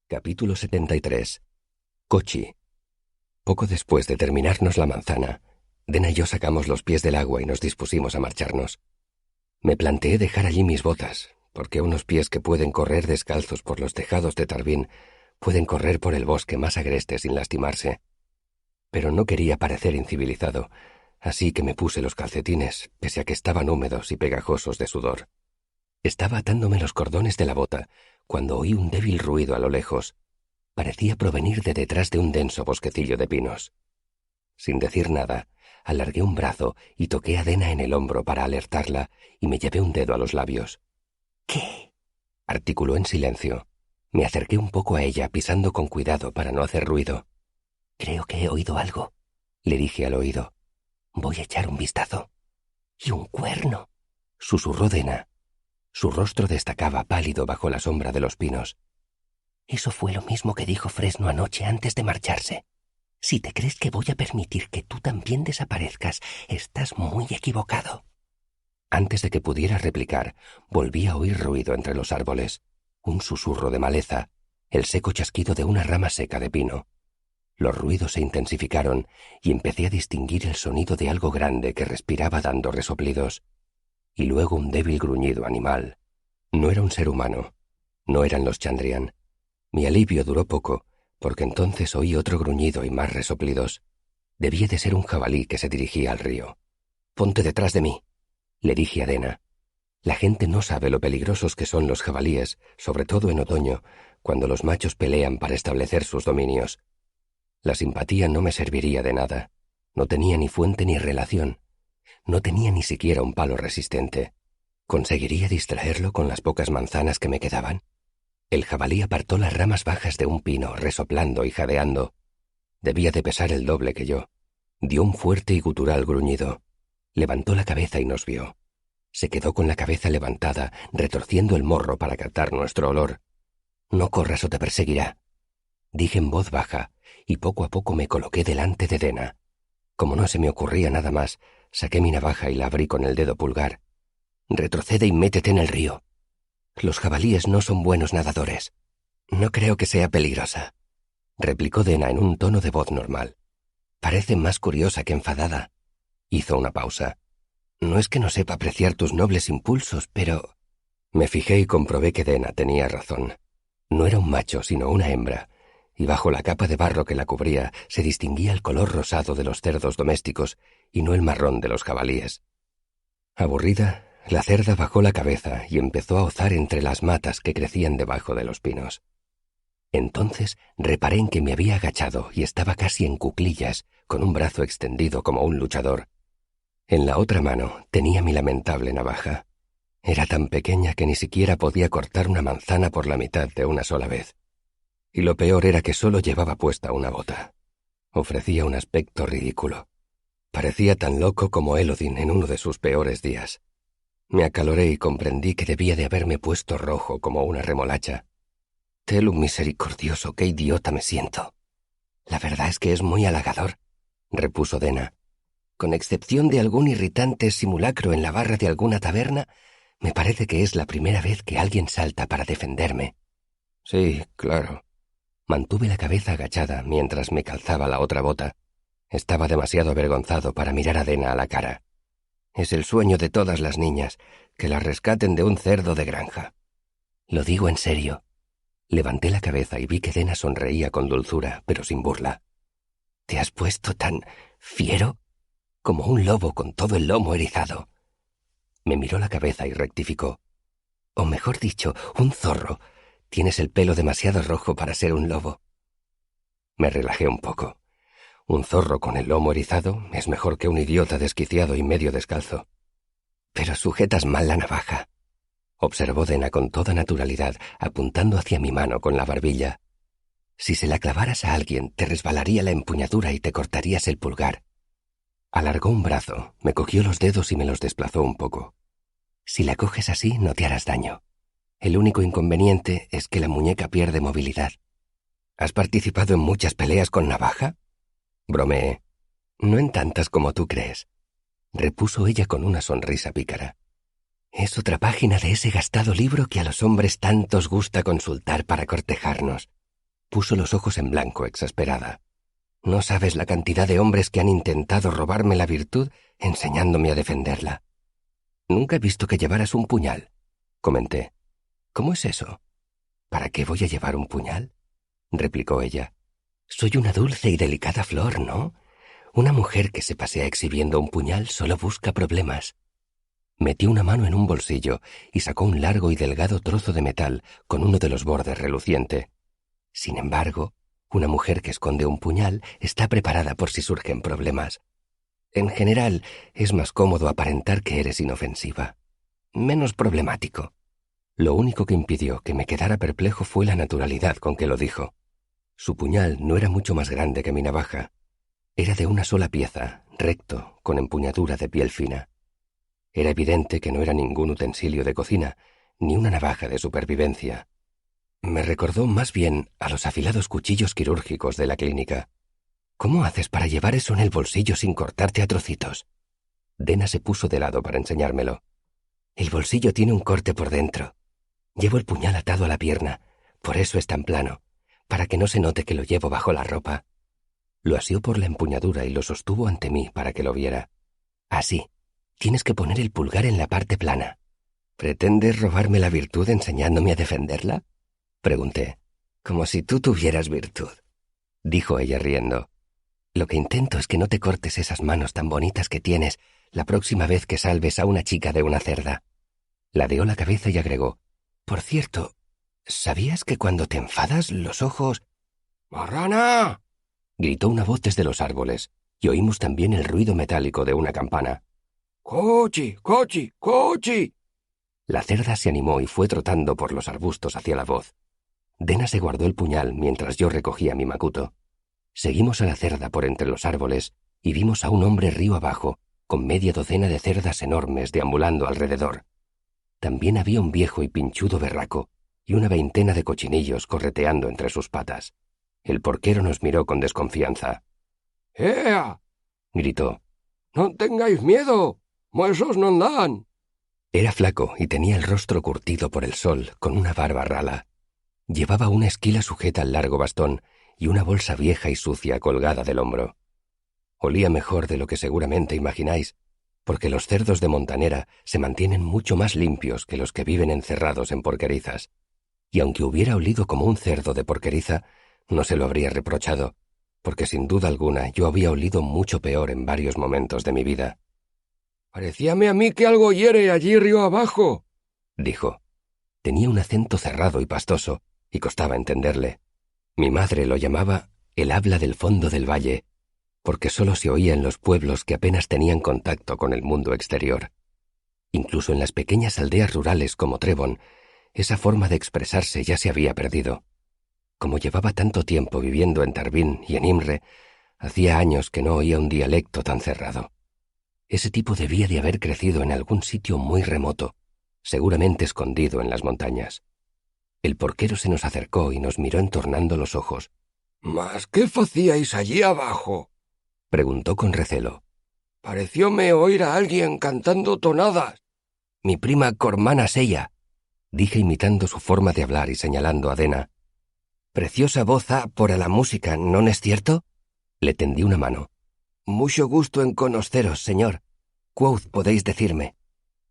Capítulo 73. Kochi. Poco después de terminarnos la manzana, Dena y yo sacamos los pies del agua y nos dispusimos a marcharnos. Me planteé dejar allí mis botas, porque unos pies que pueden correr descalzos por los tejados de Tarbín pueden correr por el bosque más agreste sin lastimarse. Pero no quería parecer incivilizado, así que me puse los calcetines, pese a que estaban húmedos y pegajosos de sudor. Estaba atándome los cordones de la bota cuando oí un débil ruido a lo lejos. Parecía provenir de detrás de un denso bosquecillo de pinos. Sin decir nada, alargué un brazo y toqué a Dena en el hombro para alertarla y me llevé un dedo a los labios. «¿Qué?», articuló en silencio. Me acerqué un poco a ella, pisando con cuidado para no hacer ruido. «Creo que he oído algo», le dije al oído. «Voy a echar un vistazo». «¿Y un cuerno?», susurró Dena. Su rostro destacaba pálido bajo la sombra de los pinos. «Eso fue lo mismo que dijo Fresno anoche antes de marcharse. Si te crees que voy a permitir que tú también desaparezcas, estás muy equivocado». Antes de que pudiera replicar, volví a oír ruido entre los árboles, un susurro de maleza, el seco chasquido de una rama seca de pino. Los ruidos se intensificaron y empecé a distinguir el sonido de algo grande que respiraba dando resoplidos. Y luego un débil gruñido animal. No era un ser humano. No eran los Chandrian. Mi alivio duró poco, porque entonces oí otro gruñido y más resoplidos. Debía de ser un jabalí que se dirigía al río. «Ponte detrás de mí», le dije a Dena. La gente no sabe lo peligrosos que son los jabalíes, sobre todo en otoño, cuando los machos pelean para establecer sus dominios. La simpatía no me serviría de nada. No tenía ni fuente ni relación. No tenía ni siquiera un palo resistente. ¿Conseguiría distraerlo con las pocas manzanas que me quedaban? El jabalí apartó las ramas bajas de un pino, resoplando y jadeando. Debía de pesar el doble que yo. Dio un fuerte y gutural gruñido. Levantó la cabeza y nos vio. Se quedó con la cabeza levantada, retorciendo el morro para captar nuestro olor. «No corras o te perseguirá», dije en voz baja, y poco a poco me coloqué delante de Dena. Como no se me ocurría nada más, saqué mi navaja y la abrí con el dedo pulgar. «Retrocede y métete en el río. Los jabalíes no son buenos nadadores». «No creo que sea peligrosa», replicó Dena en un tono de voz normal. «Parece más curiosa que enfadada». Hizo una pausa. «No es que no sepa apreciar tus nobles impulsos, pero...». Me fijé y comprobé que Dena tenía razón. No era un macho, sino una hembra, y bajo la capa de barro que la cubría se distinguía el color rosado de los cerdos domésticos y no el marrón de los jabalíes. Aburrida, la cerda bajó la cabeza y empezó a ozar entre las matas que crecían debajo de los pinos. Entonces reparé en que me había agachado y estaba casi en cuclillas, con un brazo extendido como un luchador. En la otra mano tenía mi lamentable navaja. Era tan pequeña que ni siquiera podía cortar una manzana por la mitad de una sola vez. Y lo peor era que solo llevaba puesta una bota. Ofrecía un aspecto ridículo. Parecía tan loco como Elodin en uno de sus peores días. Me acaloré y comprendí que debía de haberme puesto rojo como una remolacha. «Telum misericordioso, qué idiota me siento». «La verdad es que es muy halagador», repuso Dena. «Con excepción de algún irritante simulacro en la barra de alguna taberna, me parece que es la primera vez que alguien salta para defenderme». «Sí, claro». Mantuve la cabeza agachada mientras me calzaba la otra bota. Estaba demasiado avergonzado para mirar a Dena a la cara. «Es el sueño de todas las niñas, que las rescaten de un cerdo de granja». «Lo digo en serio». Levanté la cabeza y vi que Dena sonreía con dulzura, pero sin burla. «¿Te has puesto tan fiero? Como un lobo con todo el lomo erizado». Me miró la cabeza y rectificó. «O mejor dicho, un zorro. Tienes el pelo demasiado rojo para ser un lobo». Me relajé un poco. Un zorro con el lomo erizado es mejor que un idiota desquiciado y medio descalzo. «Pero sujetas mal la navaja», observó Dena con toda naturalidad, apuntando hacia mi mano con la barbilla. «Si se la clavaras a alguien, te resbalaría la empuñadura y te cortarías el pulgar». Alargó un brazo, me cogió los dedos y me los desplazó un poco. «Si la coges así, no te harás daño. El único inconveniente es que la muñeca pierde movilidad». «¿Has participado en muchas peleas con navaja?», bromeé. «No en tantas como tú crees», repuso ella con una sonrisa pícara. «Es otra página de ese gastado libro que a los hombres tantos gusta consultar para cortejarnos. Puso los ojos en blanco, exasperada. No sabes la cantidad de hombres que han intentado robarme la virtud enseñándome a defenderla. Nunca he visto que llevaras un puñal, comenté. ¿Cómo es eso? ¿Para qué voy a llevar un puñal? Replicó ella. Soy una dulce y delicada flor, ¿no? Una mujer que se pasea exhibiendo un puñal solo busca problemas. Metió una mano en un bolsillo y sacó un largo y delgado trozo de metal con uno de los bordes reluciente. Sin embargo, una mujer que esconde un puñal está preparada por si surgen problemas. En general, es más cómodo aparentar que eres inofensiva. Menos problemático. Lo único que impidió que me quedara perplejo fue la naturalidad con que lo dijo. Su puñal no era mucho más grande que mi navaja. Era de una sola pieza, recto, con empuñadura de piel fina. Era evidente que no era ningún utensilio de cocina, ni una navaja de supervivencia. Me recordó más bien a los afilados cuchillos quirúrgicos de la clínica. ¿Cómo haces para llevar eso en el bolsillo sin cortarte a trocitos? Dena se puso de lado para enseñármelo. El bolsillo tiene un corte por dentro. Llevo el puñal atado a la pierna, por eso es tan plano, para que no se note que lo llevo bajo la ropa. Lo asió por la empuñadura y lo sostuvo ante mí para que lo viera. Así, tienes que poner el pulgar en la parte plana. ¿Pretendes robarme la virtud enseñándome a defenderla? Pregunté. Como si tú tuvieras virtud, dijo ella riendo. Lo que intento es que no te cortes esas manos tan bonitas que tienes la próxima vez que salves a una chica de una cerda. Ladeó la cabeza y agregó. Por cierto, ¿sabías que cuando te enfadas los ojos... ¡Marrana! Gritó una voz desde los árboles, y oímos también el ruido metálico de una campana. ¡Cochi! ¡Cochi! ¡Cochi! La cerda se animó y fue trotando por los arbustos hacia la voz. Dena se guardó el puñal mientras yo recogía mi macuto. Seguimos a la cerda por entre los árboles y vimos a un hombre río abajo, con media docena de cerdas enormes deambulando alrededor. También había un viejo y pinchudo berraco y una veintena de cochinillos correteando entre sus patas. El porquero nos miró con desconfianza. ¡Ea! Gritó. ¡No tengáis miedo! ¡Muesos no dan! Era flaco y tenía el rostro curtido por el sol, con una barba rala. Llevaba una esquila sujeta al largo bastón y una bolsa vieja y sucia colgada del hombro. Olía mejor de lo que seguramente imagináis, porque los cerdos de montanera se mantienen mucho más limpios que los que viven encerrados en porquerizas. Y aunque hubiera olido como un cerdo de porqueriza, no se lo habría reprochado, porque sin duda alguna yo había olido mucho peor en varios momentos de mi vida. «Parecíame a mí que algo hiere allí río abajo», dijo. Tenía un acento cerrado y pastoso, y costaba entenderle. Mi madre lo llamaba el habla del fondo del valle, porque solo se oía en los pueblos que apenas tenían contacto con el mundo exterior. Incluso en las pequeñas aldeas rurales como Trebon, esa forma de expresarse ya se había perdido. Como llevaba tanto tiempo viviendo en Tarbín y en Imre, hacía años que no oía un dialecto tan cerrado. Ese tipo debía de haber crecido en algún sitio muy remoto, seguramente escondido en las montañas. El porquero se nos acercó y nos miró entornando los ojos. «¿Mas qué facíais allí abajo?», preguntó con recelo. «Parecióme oír a alguien cantando tonadas». «Mi prima Cormana Sella», dije imitando su forma de hablar y señalando a Dena. «Preciosa voz ha por a la música, ¿non es cierto?» Le tendí una mano. «Mucho gusto en conoceros, señor. Quoth podéis decirme».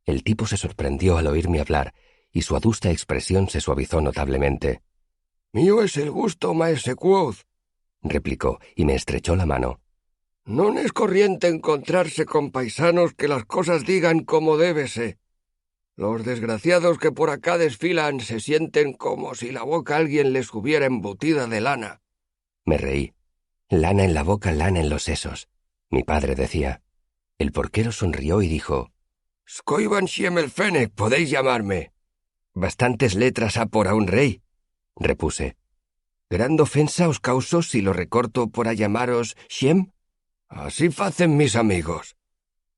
El tipo se sorprendió al oírme hablar, y su adusta expresión se suavizó notablemente. «Mío es el gusto, maese Quoth», replicó, y me estrechó la mano. «Non es corriente encontrarse con paisanos que las cosas digan como débese. Los desgraciados que por acá desfilan se sienten como si la boca a alguien les hubiera embutida de lana». Me reí. «Lana en la boca, lana en los sesos», mi padre decía. El porquero sonrió y dijo: «Scoiban Siemel Fennec, podéis llamarme». «Bastantes letras ha por a un rey», repuse. «Gran ofensa os causo si lo recorto por a llamaros Siem». «Así facen mis amigos».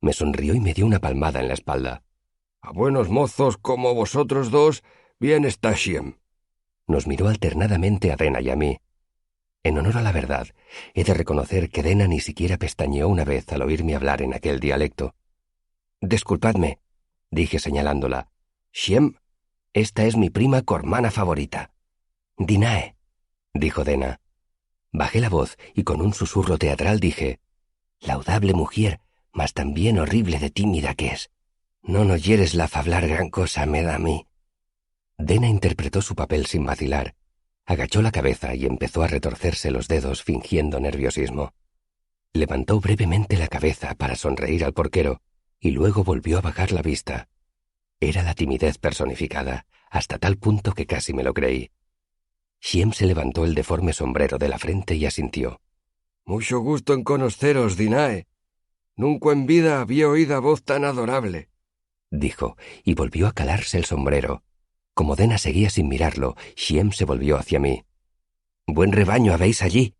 Me sonrió y me dio una palmada en la espalda. «A buenos mozos como vosotros dos, bien está Siem». Nos miró alternadamente a Dena y a mí. En honor a la verdad, he de reconocer que Dena ni siquiera pestañeó una vez al oírme hablar en aquel dialecto. «Disculpadme», dije señalándola. «Siem, esta es mi prima Cormana favorita». «Dinae», dijo Dena. Bajé la voz y con un susurro teatral dije: «Laudable mujer, mas también horrible de tímida que es. No nos hieres la fablar gran cosa me da a mí». Dena interpretó su papel sin vacilar. Agachó la cabeza y empezó a retorcerse los dedos fingiendo nerviosismo. Levantó brevemente la cabeza para sonreír al porquero y luego volvió a bajar la vista. Era la timidez personificada, hasta tal punto que casi me lo creí. Chiem se levantó el deforme sombrero de la frente y asintió. «Mucho gusto en conoceros, Dinae. Nunca en vida había oído voz tan adorable», dijo, y volvió a calarse el sombrero. Como Dena seguía sin mirarlo, Chiem se volvió hacia mí. «Buen rebaño habéis allí»,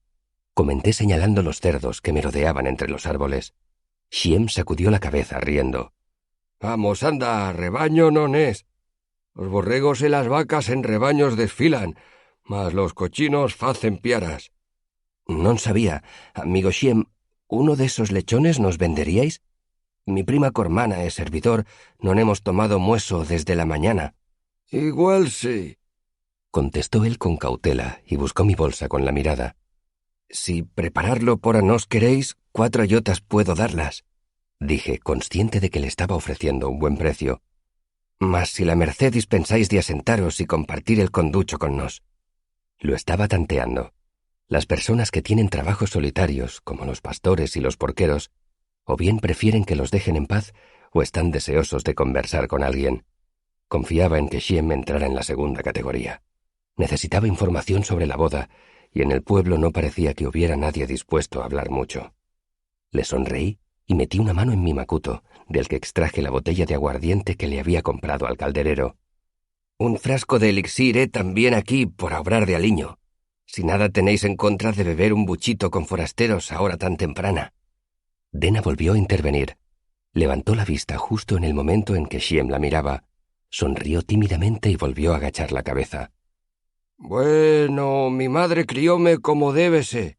comenté señalando los cerdos que merodeaban entre los árboles. Chiem sacudió la cabeza riendo. «Vamos, anda, rebaño non es. Los borregos y las vacas en rebaños desfilan, mas los cochinos facen piaras». «Non sabía, amigo Chiem, ¿uno de esos lechones nos venderíais? Mi prima Cormana e servidor non hemos tomado mueso desde la mañana». «Igual sí», contestó él con cautela y buscó mi bolsa con la mirada. «Si prepararlo por a nos queréis, 4 ayotas puedo darlas», dije, consciente de que le estaba ofreciendo un buen precio. «Mas si la merced dispensáis de asentaros y compartir el conducho con nos». Lo estaba tanteando. Las personas que tienen trabajos solitarios, como los pastores y los porqueros, o bien prefieren que los dejen en paz, o están deseosos de conversar con alguien. Confiaba en que Chiem entrara en la segunda categoría. Necesitaba información sobre la boda, y en el pueblo no parecía que hubiera nadie dispuesto a hablar mucho. Le sonreí y metí una mano en mi macuto, del que extraje la botella de aguardiente que le había comprado al calderero. «Un frasco de elixir también aquí por obrar de aliño. Si nada tenéis en contra de beber un buchito con forasteros a hora tan temprana». Dena volvió a intervenir. Levantó la vista justo en el momento en que Chiem la miraba. Sonrió tímidamente y volvió a agachar la cabeza. «Bueno, mi madre crióme como débese»,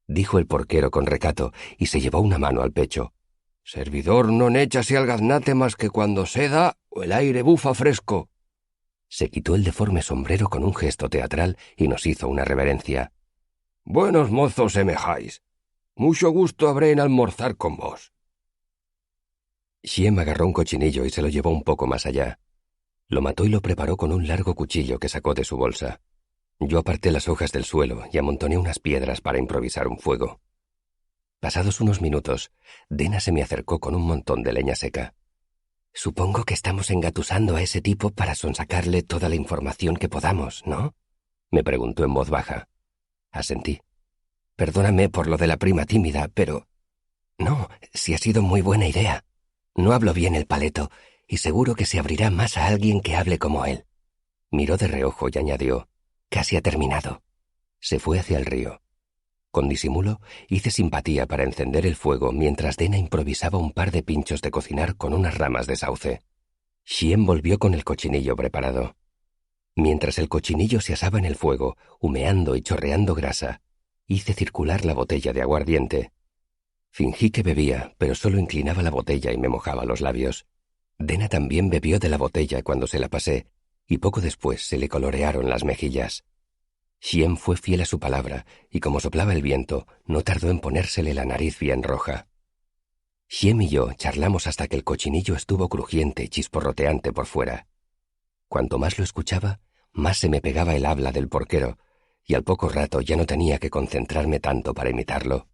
dijo el porquero con recato y se llevó una mano al pecho. «Servidor non échase al gaznate más que cuando se da o el aire bufa fresco». Se quitó el deforme sombrero con un gesto teatral y nos hizo una reverencia. «Buenos mozos semejáis. Mucho gusto habré en almorzar con vos». Chiem agarró un cochinillo y se lo llevó un poco más allá. Lo mató y lo preparó con un largo cuchillo que sacó de su bolsa. Yo aparté las hojas del suelo y amontoné unas piedras para improvisar un fuego. Pasados unos minutos, Dena se me acercó con un montón de leña seca. «Supongo que estamos engatusando a ese tipo para sonsacarle toda la información que podamos, ¿no?», me preguntó en voz baja. Asentí. «Perdóname por lo de la prima tímida, pero...». «No, si ha sido muy buena idea. No hablo bien el paleto, y seguro que se abrirá más a alguien que hable como él». Miró de reojo y añadió: «Casi ha terminado». Se fue hacia el río. Con disimulo, hice simpatía para encender el fuego mientras Dena improvisaba un par de pinchos de cocinar con unas ramas de sauce. Chiem volvió con el cochinillo preparado. Mientras el cochinillo se asaba en el fuego, humeando y chorreando grasa, hice circular la botella de aguardiente. Fingí que bebía, pero solo inclinaba la botella y me mojaba los labios. Dena también bebió de la botella cuando se la pasé, y poco después se le colorearon las mejillas. Chiem fue fiel a su palabra, y como soplaba el viento, no tardó en ponérsele la nariz bien roja. Chiem y yo charlamos hasta que el cochinillo estuvo crujiente y chisporroteante por fuera. Cuanto más lo escuchaba, más se me pegaba el habla del porquero, y al poco rato ya no tenía que concentrarme tanto para imitarlo.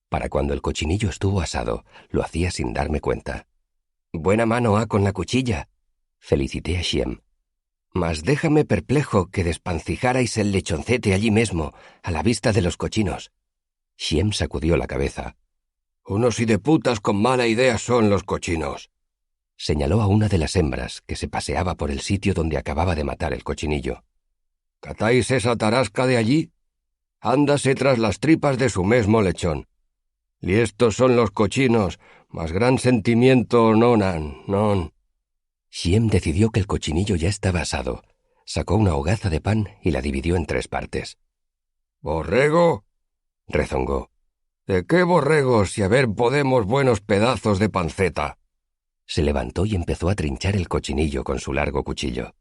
Para cuando el cochinillo estuvo asado, lo hacía sin darme cuenta. «Buena mano ha con la cuchilla», felicité a Chiem. «Mas déjame perplejo que despancijarais el lechoncete allí mismo, a la vista de los cochinos». Chiem sacudió la cabeza. «Unos hideputas con mala idea son los cochinos», señaló a una de las hembras que se paseaba por el sitio donde acababa de matar el cochinillo. «¿Catáis esa tarasca de allí? Ándase tras las tripas de su mesmo lechón. Y estos son los cochinos, mas gran sentimiento non». Chiem decidió que el cochinillo ya estaba asado. Sacó una hogaza de pan y la dividió en 3 partes. «¿Borrego?», rezongó. «¿De qué borrego si a ver podemos buenos pedazos de panceta?». Se levantó y empezó a trinchar el cochinillo con su largo cuchillo.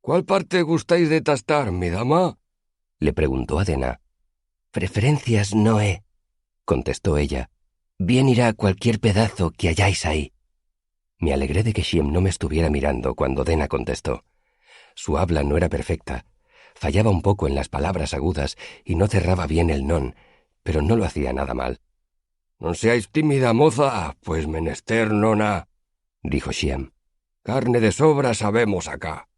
«¿Cuál parte gustáis de tastar, mi dama?». Le preguntó a Dena. «Preferencias no he», contestó ella. «Bien irá cualquier pedazo que hayáis ahí». Me alegré de que Shiem no me estuviera mirando cuando Dena contestó. Su habla no era perfecta. Fallaba un poco en las palabras agudas y no cerraba bien el non, pero no lo hacía nada mal. «No seáis tímida, moza, pues menester non ha», dijo Shiem. «Carne de sobra sabemos acá».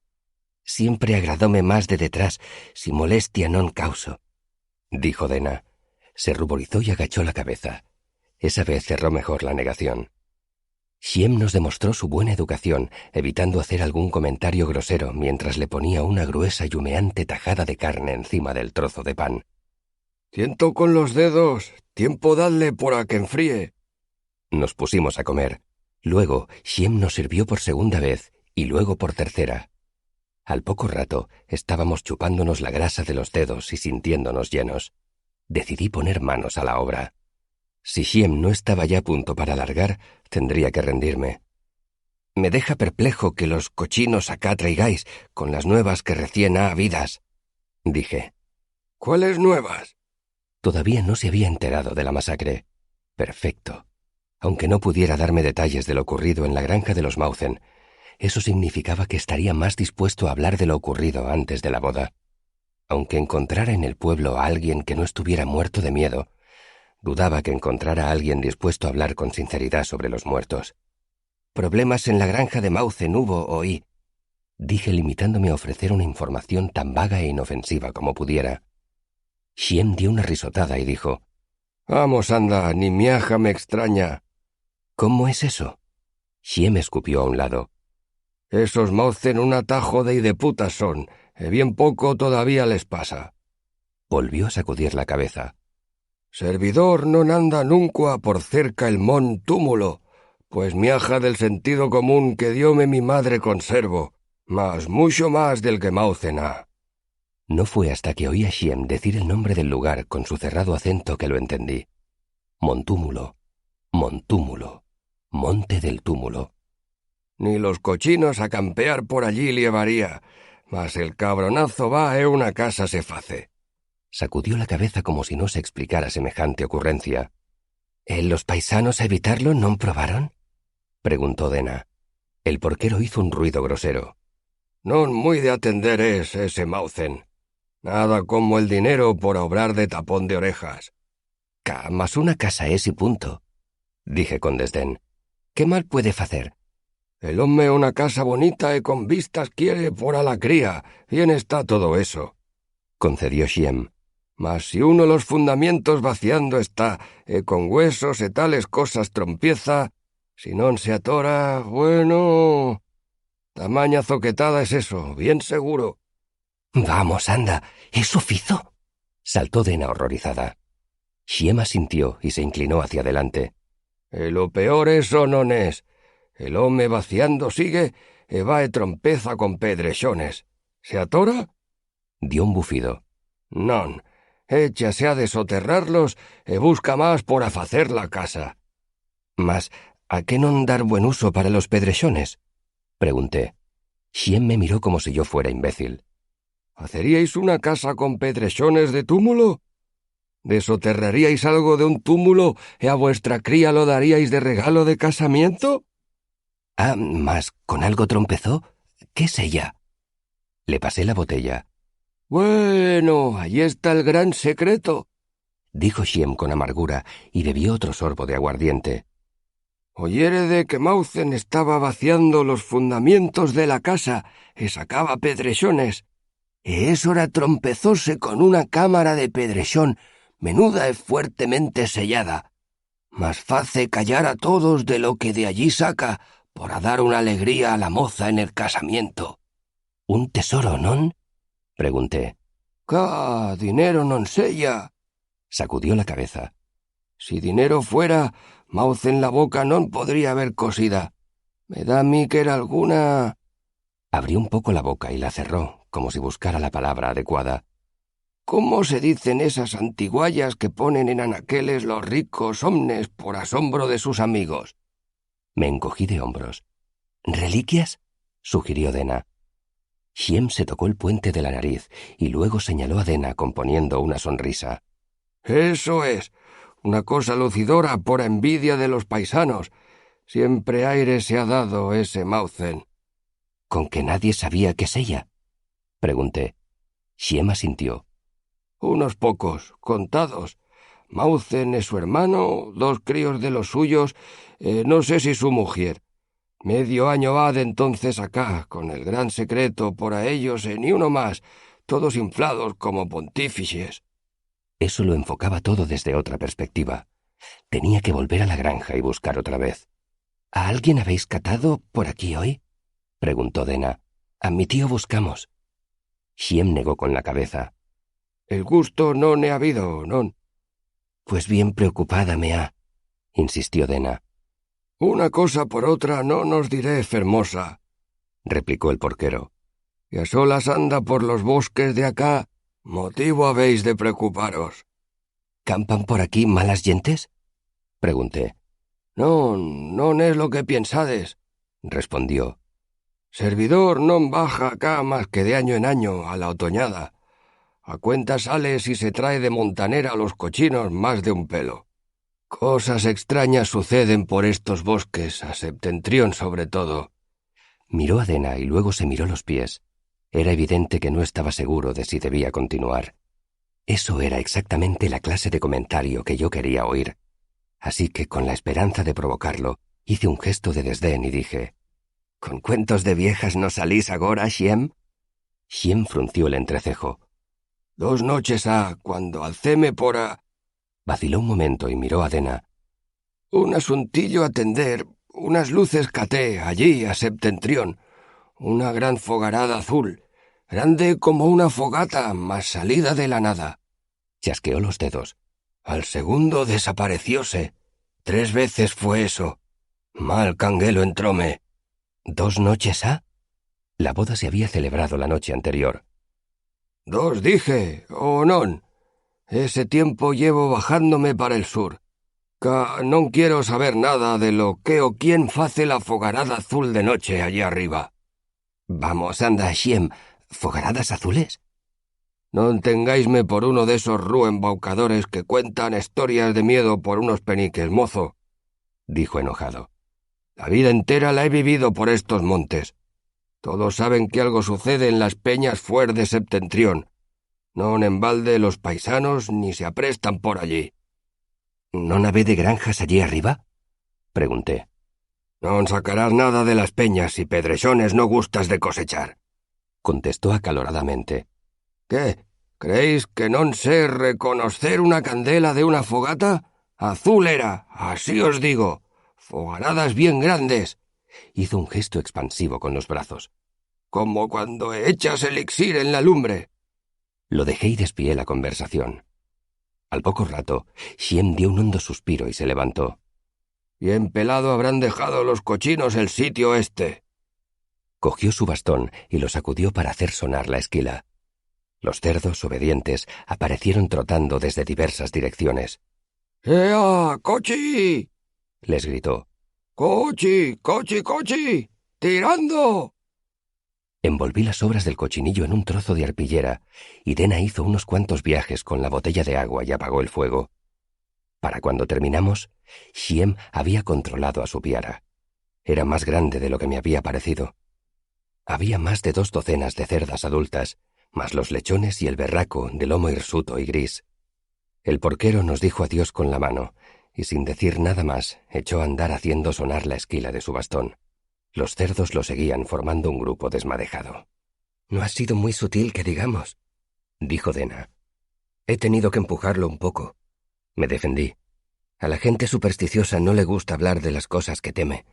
«Siempre agradóme más de detrás, si molestia non causo», dijo Dena. Se ruborizó y agachó la cabeza. Esa vez cerró mejor la negación. Shiem nos demostró su buena educación, evitando hacer algún comentario grosero mientras le ponía una gruesa y humeante tajada de carne encima del trozo de pan. «Tiento con los dedos, tiempo dadle por a que enfríe». Nos pusimos a comer. Luego Shiem nos sirvió por segunda vez y luego por tercera. Al poco rato estábamos chupándonos la grasa de los dedos y sintiéndonos llenos. Decidí poner manos a la obra. Si Shiem no estaba ya a punto para largar, tendría que rendirme. «Me deja perplejo que los cochinos acá traigáis, con las nuevas que recién ha habidas», dije. «¿Cuáles nuevas?» Todavía no se había enterado de la masacre. Perfecto. Aunque no pudiera darme detalles de lo ocurrido en la granja de los Mauzen, eso significaba que estaría más dispuesto a hablar de lo ocurrido antes de la boda. Aunque encontrara en el pueblo a alguien que no estuviera muerto de miedo, dudaba que encontrara a alguien dispuesto a hablar con sinceridad sobre los muertos. «Problemas en la granja de Mauzen hubo, oí», dije limitándome a ofrecer una información tan vaga e inofensiva como pudiera. Shiem dio una risotada y dijo: «Vamos, anda, ni miaja me extraña». «¿Cómo es eso?» Shiem escupió a un lado. «Esos Mauzen un atajo de hideputas son, e bien poco todavía les pasa». Volvió a sacudir la cabeza. «Servidor non anda nunca por cerca el mon túmulo, pues miaja del sentido común que diome mi madre conservo, mas mucho más del que Mauzen ha». No fue hasta que oí a Shiem decir el nombre del lugar con su cerrado acento que lo entendí. Montúmulo, Montúmulo, Monte del Túmulo. «Ni los cochinos a campear por allí llevaría, mas el cabronazo va e una casa se face». Sacudió la cabeza como si no se explicara semejante ocurrencia. «¿Los paisanos a evitarlo non probaron?», preguntó Dena. El porquero hizo un ruido grosero. «Non muy de atender es ese Mauzen. Nada como el dinero por obrar de tapón de orejas». «Mas una casa es y punto», dije con desdén. «¿Qué mal puede facer?» «El home una casa bonita e con vistas quiere por a la cría, bien está todo eso», concedió Shiem. «Mas si uno los fundamentos vaciando está, e con huesos e tales cosas trompieza, si non se atora, bueno, tamaña zoquetada es eso, bien seguro». «Vamos, anda, ¿eso fizo?», saltó Dena horrorizada. Shiem asintió y se inclinó hacia adelante. «E lo peor eso non es. El home vaciando sigue e vae trompeza con pedrexones. ¿Se atora?» Dio un bufido. «Non, échase a desoterrarlos e busca más por a facer la casa». «Mas, a qué non dar buen uso para los pedrexones?», pregunté. Shiem me miró como si yo fuera imbécil. «¿Haceríais una casa con pedrexones de túmulo? ¿Desoterraríais algo de un túmulo e a vuestra cría lo daríais de regalo de casamiento?» «Mas con algo trompezó. ¿Qué es ella?». Le pasé la botella. «Bueno, ahí está el gran secreto», dijo Shiem con amargura y bebió otro sorbo de aguardiente. «Oyere de que Mauzen estaba vaciando los fundamentos de la casa e sacaba pedrexones, e eso era trompezóse con una cámara de pedrexón menuda e fuertemente sellada. Mas face callar a todos de lo que de allí saca por a dar una alegría a la moza en el casamiento». «Un tesoro, non?», pregunté. «Dinero non sella», sacudió la cabeza. «Si dinero fuera, Mauzen la boca non podría haber cosida. Me da a mí que era alguna...». Abrió un poco la boca y la cerró, como si buscara la palabra adecuada. «¿Cómo se dicen esas antiguallas que ponen en anaqueles los ricos homnes por asombro de sus amigos?» Me encogí de hombros. «¿Reliquias?», sugirió Dena. Shiem se tocó el puente de la nariz y luego señaló a Dena componiendo una sonrisa. Eso es, una cosa lucidora por envidia de los paisanos. Siempre aire se ha dado ese Mauthén. ¿Con que nadie sabía que es ella? Pregunté. Shiem asintió. Unos pocos, contados. Mauthén es su hermano, 2 críos de los suyos, no sé si su mujer. Medio año ha de entonces acá, con el gran secreto por a ellos, ni uno más, todos inflados como pontífices. Eso lo enfocaba todo desde otra perspectiva. Tenía que volver a la granja y buscar otra vez. ¿A alguien habéis catado por aquí hoy? Preguntó Dena. A mi tío buscamos. Shiem negó con la cabeza. El gusto no ne ha habido, non. Pues bien preocupada me ha, insistió Dena. Una cosa por otra no nos diré, Fermosa, replicó el porquero. Y a solas anda por los bosques de acá, motivo habéis de preocuparos. ¿Campan por aquí malas gentes? Pregunté. Non es lo que piensades, respondió. Servidor non baja acá más que de año en año, a la otoñada. A cuenta sale si se trae de montanera a los cochinos más de un pelo. Cosas extrañas suceden por estos bosques, a septentrión sobre todo. Miró a Dena y luego se miró los pies. Era evidente que no estaba seguro de si debía continuar. Eso era exactamente la clase de comentario que yo quería oír. Así que, con la esperanza de provocarlo, hice un gesto de desdén y dije: «¿Con cuentos de viejas no salís agora, Shiem?» Shiem frunció el entrecejo. 2 noches ha, cuando alcéme por a... Vaciló un momento y miró a Dena. Un asuntillo a tender, unas luces caté allí a septentrión, una gran fogarada azul, grande como una fogata, mas salida de la nada. Chasqueó los dedos. Al segundo desaparecióse. 3 veces fue eso. Mal canguelo entróme. 2 noches ha. La boda se había celebrado la noche anterior. 2 dije, o non. Ese tiempo llevo bajándome para el sur. Non quiero saber nada de lo que o quién face la fogarada azul de noche allí arriba. Vamos, anda, Shiem. ¿Fogaradas azules? Non tengáisme por uno de esos ruembaucadores que cuentan historias de miedo por unos peniques, mozo, dijo enojado. La vida entera la he vivido por estos montes. Todos saben que algo sucede en las peñas fuer de septentrión. Non en balde los paisanos ni se aprestan por allí. ¿No navé de granjas allí arriba? Pregunté. Non sacarás nada de las peñas si pedresones no gustas de cosechar, contestó acaloradamente. ¿Qué? ¿Creéis que non sé reconocer una candela de una fogata? Azul era, así os digo. Fogaradas bien grandes. Hizo un gesto expansivo con los brazos. Como cuando echas elixir en la lumbre. Lo dejé y desvié la conversación. Al poco rato, Shiem dio un hondo suspiro y se levantó. Bien pelado habrán dejado los cochinos el sitio este. Cogió su bastón y lo sacudió para hacer sonar la esquila. Los cerdos, obedientes, aparecieron trotando desde diversas direcciones. ¡Ea, cochi! les gritó. ¡Cochi, cochi, cochi! ¡Tirando! Envolví las sobras del cochinillo en un trozo de arpillera y Dena hizo unos cuantos viajes con la botella de agua y apagó el fuego. Para cuando terminamos, Shiem había controlado a su piara. Era más grande de lo que me había parecido. Había más de 2 docenas de cerdas adultas, más los lechones y el berraco de lomo hirsuto y gris. El porquero nos dijo adiós con la mano, y sin decir nada más, echó a andar haciendo sonar la esquila de su bastón. Los cerdos lo seguían formando un grupo desmadejado. «No ha sido muy sutil, que digamos», dijo Dena. «He tenido que empujarlo un poco». Me defendí. A la gente supersticiosa no le gusta hablar de las cosas que teme.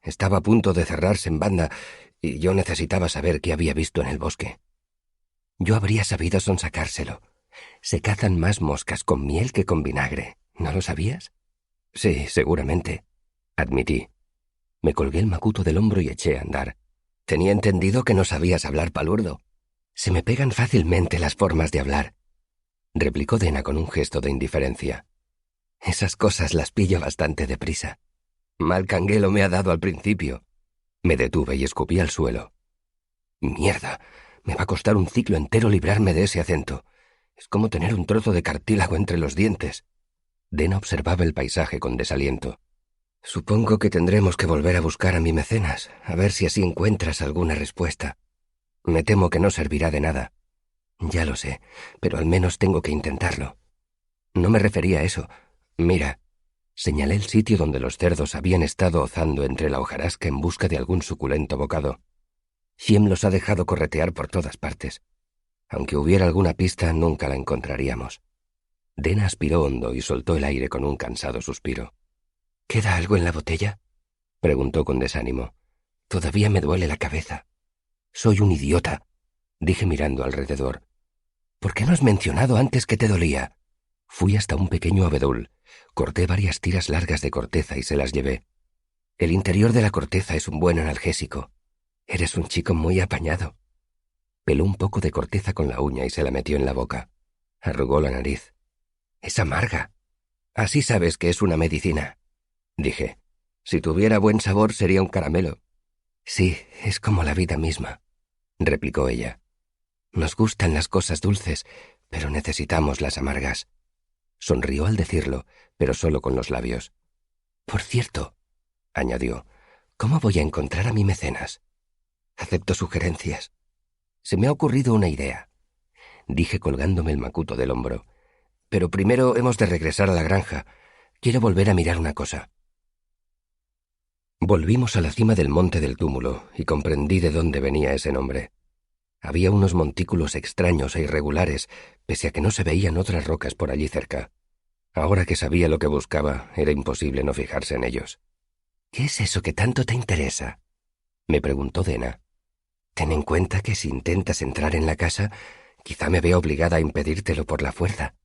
Estaba a punto de cerrarse en banda y yo necesitaba saber qué había visto en el bosque. Yo habría sabido sonsacárselo. Se cazan más moscas con miel que con vinagre. ¿No lo sabías? Sí, seguramente, admití. Me colgué el macuto del hombro y eché a andar. Tenía entendido que no sabías hablar palurdo. Se me pegan fácilmente las formas de hablar, replicó Dena con un gesto de indiferencia. Esas cosas las pillo bastante deprisa. Mal canguelo me ha dado al principio. Me detuve y escupí al suelo. Mierda, me va a costar un ciclo entero librarme de ese acento. Es como tener un trozo de cartílago entre los dientes. Dena observaba el paisaje con desaliento. Supongo que tendremos que volver a buscar a mi mecenas, a ver si así encuentras alguna respuesta. Me temo que no servirá de nada. Ya lo sé, pero al menos tengo que intentarlo. No me refería a eso. Mira, señalé el sitio donde los cerdos habían estado ozando entre la hojarasca en busca de algún suculento bocado. Shem los ha dejado corretear por todas partes. Aunque hubiera alguna pista, nunca la encontraríamos. Dena aspiró hondo y soltó el aire con un cansado suspiro. ¿Queda algo en la botella?, preguntó con desánimo. Todavía me duele la cabeza. Soy un idiota, dije mirando alrededor. ¿Por qué no has mencionado antes que te dolía? Fui hasta un pequeño abedul, corté varias tiras largas de corteza y se las llevé. El interior de la corteza es un buen analgésico. Eres un chico muy apañado. Peló un poco de corteza con la uña y se la metió en la boca. Arrugó la nariz. Es amarga. Así sabes que es una medicina, dije. Si tuviera buen sabor sería un caramelo. Sí, es como la vida misma, replicó ella. Nos gustan las cosas dulces, pero necesitamos las amargas. Sonrió al decirlo, pero solo con los labios. Por cierto, añadió, ¿cómo voy a encontrar a mi mecenas? Acepto sugerencias. Se me ha ocurrido una idea, dije colgándome el macuto del hombro. Pero primero hemos de regresar a la granja. Quiero volver a mirar una cosa. Volvimos a la cima del monte del túmulo y comprendí de dónde venía ese nombre. Había unos montículos extraños e irregulares, pese a que no se veían otras rocas por allí cerca. Ahora que sabía lo que buscaba, era imposible no fijarse en ellos. ¿Qué es eso que tanto te interesa?, me preguntó Dena. Ten en cuenta que si intentas entrar en la casa, quizá me vea obligada a impedírtelo por la fuerza.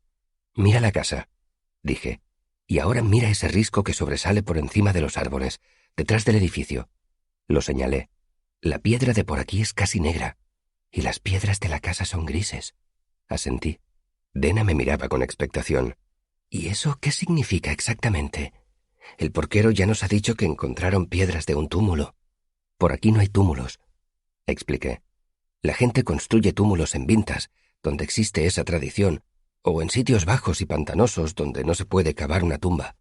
Mira la casa, dije, y ahora mira ese risco que sobresale por encima de los árboles, detrás del edificio. Lo señalé. La piedra de por aquí es casi negra, y las piedras de la casa son grises. Asentí. Dena me miraba con expectación. ¿Y eso qué significa exactamente? El porquero ya nos ha dicho que encontraron piedras de un túmulo. Por aquí no hay túmulos, expliqué. La gente construye túmulos en vintas, donde existe esa tradición, o en sitios bajos y pantanosos donde no se puede cavar una tumba.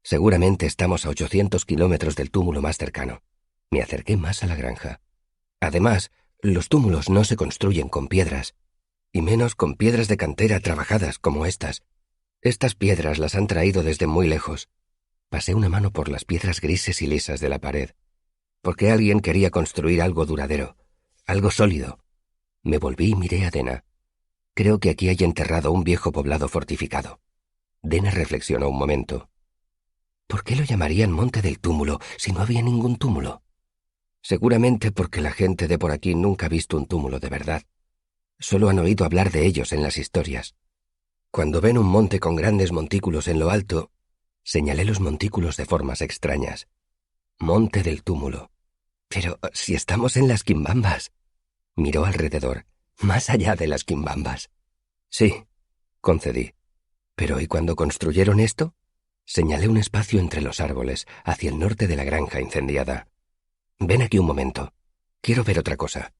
Seguramente estamos a 800 kilómetros del túmulo más cercano. Me acerqué más a la granja. Además, los túmulos no se construyen con piedras, y menos con piedras de cantera trabajadas como estas. Estas piedras las han traído desde muy lejos. Pasé una mano por las piedras grises y lisas de la pared. Porque alguien quería construir algo duradero, algo sólido. Me volví y miré a Dena. Creo que aquí hay enterrado un viejo poblado fortificado. Dena reflexionó un momento. ¿Por qué lo llamarían Monte del Túmulo si no había ningún túmulo? Seguramente porque la gente de por aquí nunca ha visto un túmulo de verdad. Solo han oído hablar de ellos en las historias. Cuando ven un monte con grandes montículos en lo alto, señalé los montículos de formas extrañas. Monte del Túmulo. Pero si estamos en las Quimbambas. Miró alrededor, más allá de las Quimbambas. Sí, concedí. Pero ¿y cuando construyeron esto? Señalé un espacio entre los árboles, hacia el norte de la granja incendiada. Ven aquí un momento. Quiero ver otra cosa.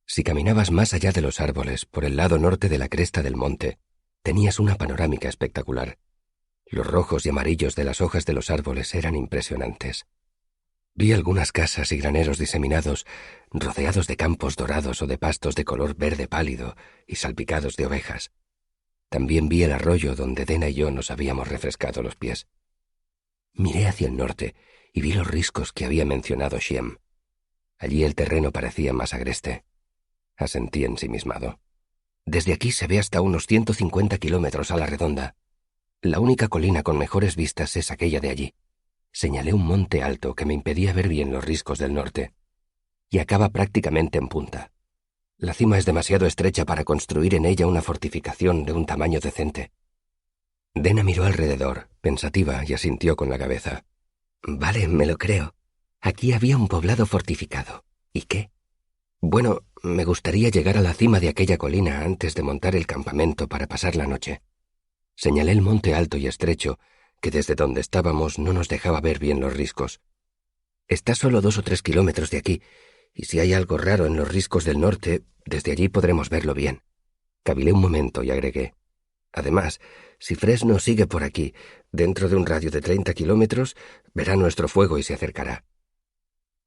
Si caminabas más allá de los árboles, por el lado norte de la cresta del monte, tenías una panorámica espectacular. Los rojos y amarillos de las hojas de los árboles eran impresionantes. Vi algunas casas y graneros diseminados, rodeados de campos dorados o de pastos de color verde pálido y salpicados de ovejas. También vi el arroyo donde Dena y yo nos habíamos refrescado los pies. Miré hacia el norte y vi los riscos que había mencionado Shem. Allí el terreno parecía más agreste. Asentí ensimismado. Desde aquí se ve hasta unos 150 kilómetros a la redonda. La única colina con mejores vistas es aquella de allí. Señalé un monte alto que me impedía ver bien los riscos del norte. Y acaba prácticamente en punta. La cima es demasiado estrecha para construir en ella una fortificación de un tamaño decente. Dena miró alrededor, pensativa, y asintió con la cabeza. Vale, me lo creo. Aquí había un poblado fortificado. ¿Y qué? Bueno, me gustaría llegar a la cima de aquella colina antes de montar el campamento para pasar la noche. Señalé el monte alto y estrecho, que desde donde estábamos no nos dejaba ver bien los riscos. Está solo 2 o 3 kilómetros de aquí, y si hay algo raro en los riscos del norte, desde allí podremos verlo bien. Cavilé un momento y agregué: además, si Fresno sigue por aquí, dentro de un radio de 30 kilómetros, verá nuestro fuego y se acercará.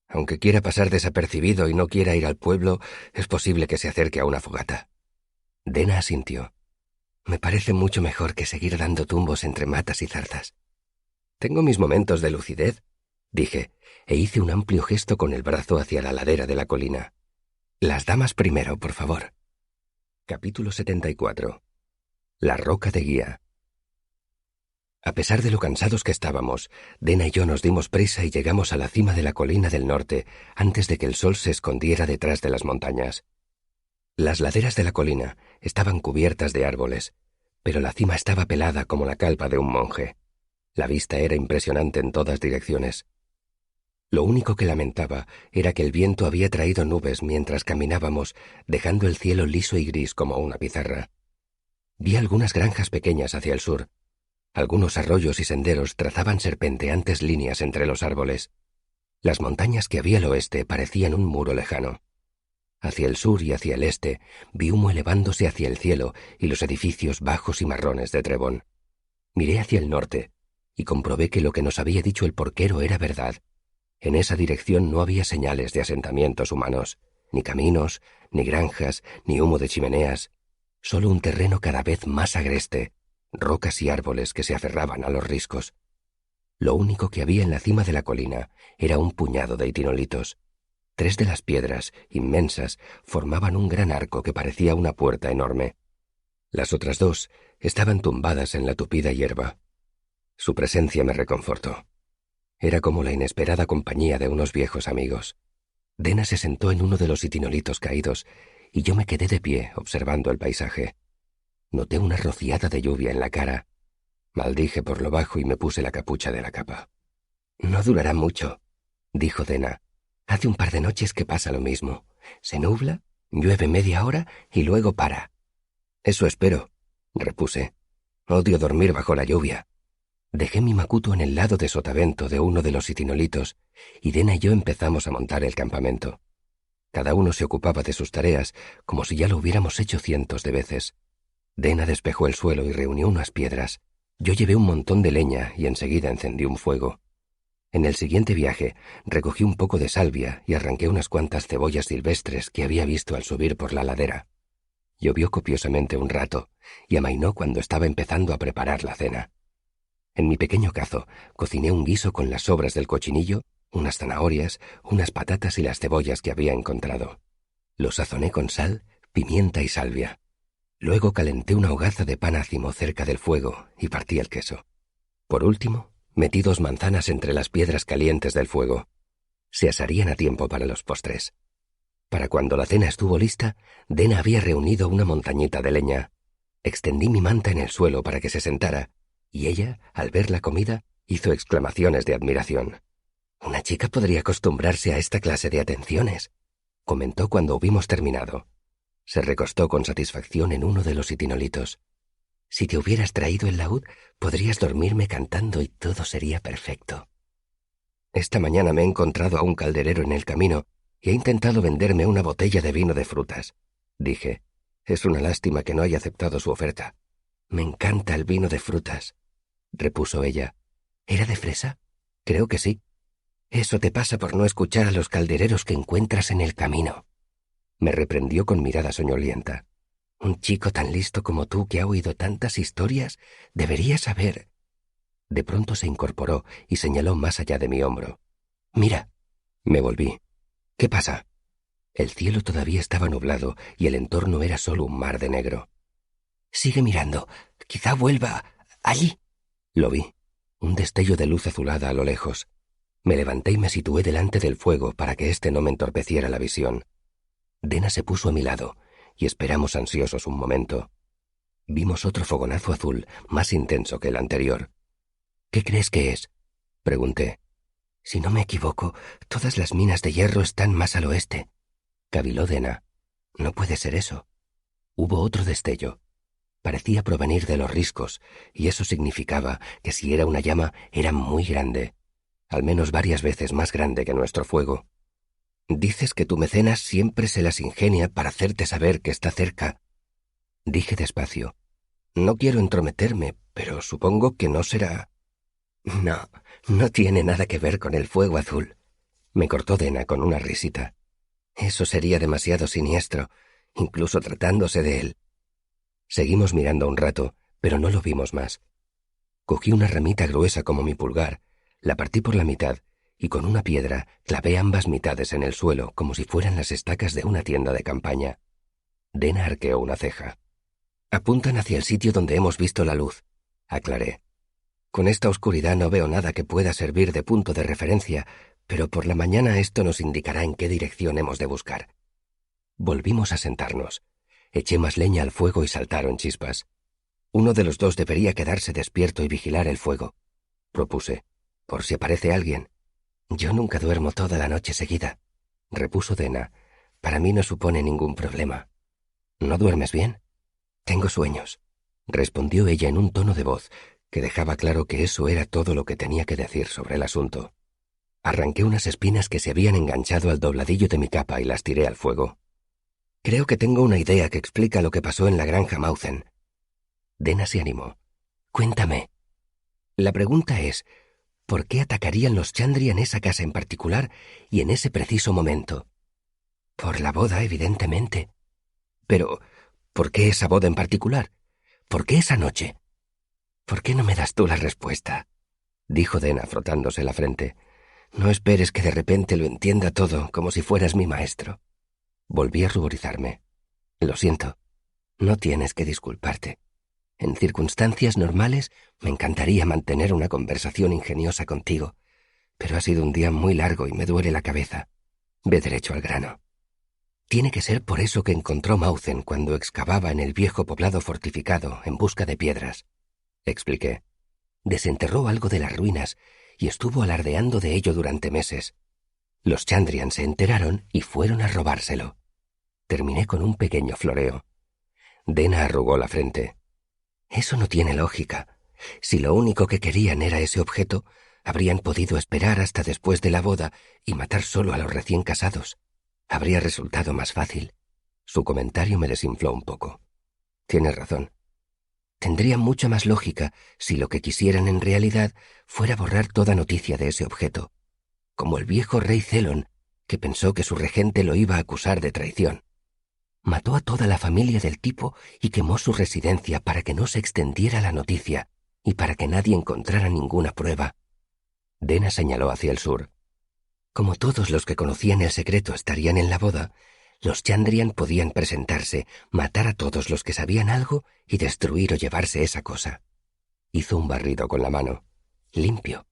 Aunque quiera pasar desapercibido y no quiera ir al pueblo, es posible que se acerque a una fogata. Dena asintió. Me parece mucho mejor que seguir dando tumbos entre matas y zarzas. Tengo mis momentos de lucidez, dije, e hice un amplio gesto con el brazo hacia la ladera de la colina. Las damas primero, por favor. Capítulo 74. La roca de guía. A pesar de lo cansados que estábamos, Dena y yo nos dimos prisa y llegamos a la cima de la colina del norte antes de que el sol se escondiera detrás de las montañas. Las laderas de la colina estaban cubiertas de árboles, pero la cima estaba pelada como la calva de un monje. La vista era impresionante en todas direcciones. Lo único que lamentaba era que el viento había traído nubes mientras caminábamos, dejando el cielo liso y gris como una pizarra. Vi algunas granjas pequeñas hacia el sur. Algunos arroyos y senderos trazaban serpenteantes líneas entre los árboles. Las montañas que había al oeste parecían un muro lejano. Hacia el sur y hacia el este vi humo elevándose hacia el cielo y los edificios bajos y marrones de Trebón. Miré hacia el norte y comprobé que lo que nos había dicho el porquero era verdad. En esa dirección no había señales de asentamientos humanos, ni caminos, ni granjas, ni humo de chimeneas, solo un terreno cada vez más agreste, rocas y árboles que se aferraban a los riscos. Lo único que había en la cima de la colina era un puñado de itinolitos. 3 de las piedras, inmensas, formaban un gran arco que parecía una puerta enorme. Las otras 2 estaban tumbadas en la tupida hierba. Su presencia me reconfortó. Era como la inesperada compañía de unos viejos amigos. Dena se sentó en uno de los itinolitos caídos y yo me quedé de pie observando el paisaje. Noté una rociada de lluvia en la cara. Maldije por lo bajo y me puse la capucha de la capa. «No durará mucho», dijo Dena. «Hace un par de noches que pasa lo mismo. Se nubla, llueve media hora y luego para». «Eso espero», repuse. «Odio dormir bajo la lluvia». Dejé mi macuto en el lado de sotavento de uno de los itinolitos y Dena y yo empezamos a montar el campamento. Cada uno se ocupaba de sus tareas como si ya lo hubiéramos hecho cientos de veces. Dena despejó el suelo y reunió unas piedras. Yo llevé un montón de leña y enseguida encendí un fuego. En el siguiente viaje recogí un poco de salvia y arranqué unas cuantas cebollas silvestres que había visto al subir por la ladera. Llovió copiosamente un rato y amainó cuando estaba empezando a preparar la cena. En mi pequeño cazo cociné un guiso con las sobras del cochinillo, unas zanahorias, unas patatas y las cebollas que había encontrado. Lo sazoné con sal, pimienta y salvia. Luego calenté una hogaza de pan ácimo cerca del fuego y partí el queso. Por último, metí 2 manzanas entre las piedras calientes del fuego. Se asarían a tiempo para los postres. Para cuando la cena estuvo lista, Dena había reunido una montañita de leña. Extendí mi manta en el suelo para que se sentara, y ella, al ver la comida, hizo exclamaciones de admiración. «Una chica podría acostumbrarse a esta clase de atenciones», comentó cuando hubimos terminado. Se recostó con satisfacción en uno de los itinolitos. «Si te hubieras traído el laúd, podrías dormirme cantando y todo sería perfecto». «Esta mañana me he encontrado a un calderero en el camino y ha intentado venderme una botella de vino de frutas», dije. «Es una lástima que no haya aceptado su oferta». «Me encanta el vino de frutas», repuso ella. «¿Era de fresa? Creo que sí». «Eso te pasa por no escuchar a los caldereros que encuentras en el camino», me reprendió con mirada soñolienta. «Un chico tan listo como tú que ha oído tantas historias debería saber». De pronto se incorporó y señaló más allá de mi hombro. «Mira». Me volví. «¿Qué pasa?» El cielo todavía estaba nublado y el entorno era solo un mar de negro. «Sigue mirando. Quizá vuelva. Allí». Lo vi. Un destello de luz azulada a lo lejos. Me levanté y me situé delante del fuego para que éste no me entorpeciera la visión. Dena se puso a mi lado y esperamos ansiosos un momento. Vimos otro fogonazo azul, más intenso que el anterior. «¿Qué crees que es?», pregunté. «Si no me equivoco, todas las minas de hierro están más al oeste», caviló Dena. «No puede ser eso». Hubo otro destello. Parecía provenir de los riscos, y eso significaba que si era una llama era muy grande, al menos varias veces más grande que nuestro fuego. Dices que tu mecenas siempre se las ingenia para hacerte saber que está cerca. Dije despacio. No quiero entrometerme, pero supongo que no será... No, no tiene nada que ver con el fuego azul. Me cortó Dena con una risita. Eso sería demasiado siniestro, incluso tratándose de él. Seguimos mirando un rato, pero no lo vimos más. Cogí una ramita gruesa como mi pulgar, la partí por la mitad y con una piedra clavé ambas mitades en el suelo como si fueran las estacas de una tienda de campaña. Dena arqueó una ceja. Apuntan hacia el sitio donde hemos visto la luz, aclaré. Con esta oscuridad no veo nada que pueda servir de punto de referencia, pero por la mañana esto nos indicará en qué dirección hemos de buscar. Volvimos a sentarnos. Eché más leña al fuego y saltaron chispas. Uno de los dos debería quedarse despierto y vigilar el fuego, propuse, por si aparece alguien. Yo nunca duermo toda la noche seguida, repuso Dena. Para mí no supone ningún problema. ¿No duermes bien? Tengo sueños, respondió ella en un tono de voz que dejaba claro que eso era todo lo que tenía que decir sobre el asunto. Arranqué unas espinas que se habían enganchado al dobladillo de mi capa y las tiré al fuego. Creo que tengo una idea que explica lo que pasó en la granja Mautham. Dena se animó. Cuéntame. La pregunta es, ¿por qué atacarían los Chandri en esa casa en particular y en ese preciso momento? Por la boda, evidentemente. Pero, ¿por qué esa boda en particular? ¿Por qué esa noche? ¿Por qué no me das tú la respuesta? Dijo Dena frotándose la frente. No esperes que de repente lo entienda todo como si fueras mi maestro. Volví a ruborizarme. Lo siento. No tienes que disculparte. En circunstancias normales me encantaría mantener una conversación ingeniosa contigo, pero ha sido un día muy largo y me duele la cabeza. Ve derecho al grano. Tiene que ser por eso que encontró Mautham cuando excavaba en el viejo poblado fortificado en busca de piedras, expliqué. Desenterró algo de las ruinas y estuvo alardeando de ello durante meses. Los Chandrian se enteraron y fueron a robárselo. Terminé con un pequeño floreo. Dena arrugó la frente. Eso no tiene lógica. Si lo único que querían era ese objeto, habrían podido esperar hasta después de la boda y matar solo a los recién casados. Habría resultado más fácil. Su comentario me desinfló un poco. Tienes razón. Tendría mucha más lógica si lo que quisieran en realidad fuera borrar toda noticia de ese objeto, como el viejo rey Celon, que pensó que su regente lo iba a acusar de traición. Mató a toda la familia del tipo y quemó su residencia para que no se extendiera la noticia y para que nadie encontrara ninguna prueba. Dena señaló hacia el sur. Como todos los que conocían el secreto estarían en la boda, los Chandrian podían presentarse, matar a todos los que sabían algo y destruir o llevarse esa cosa. Hizo un barrido con la mano. Limpio.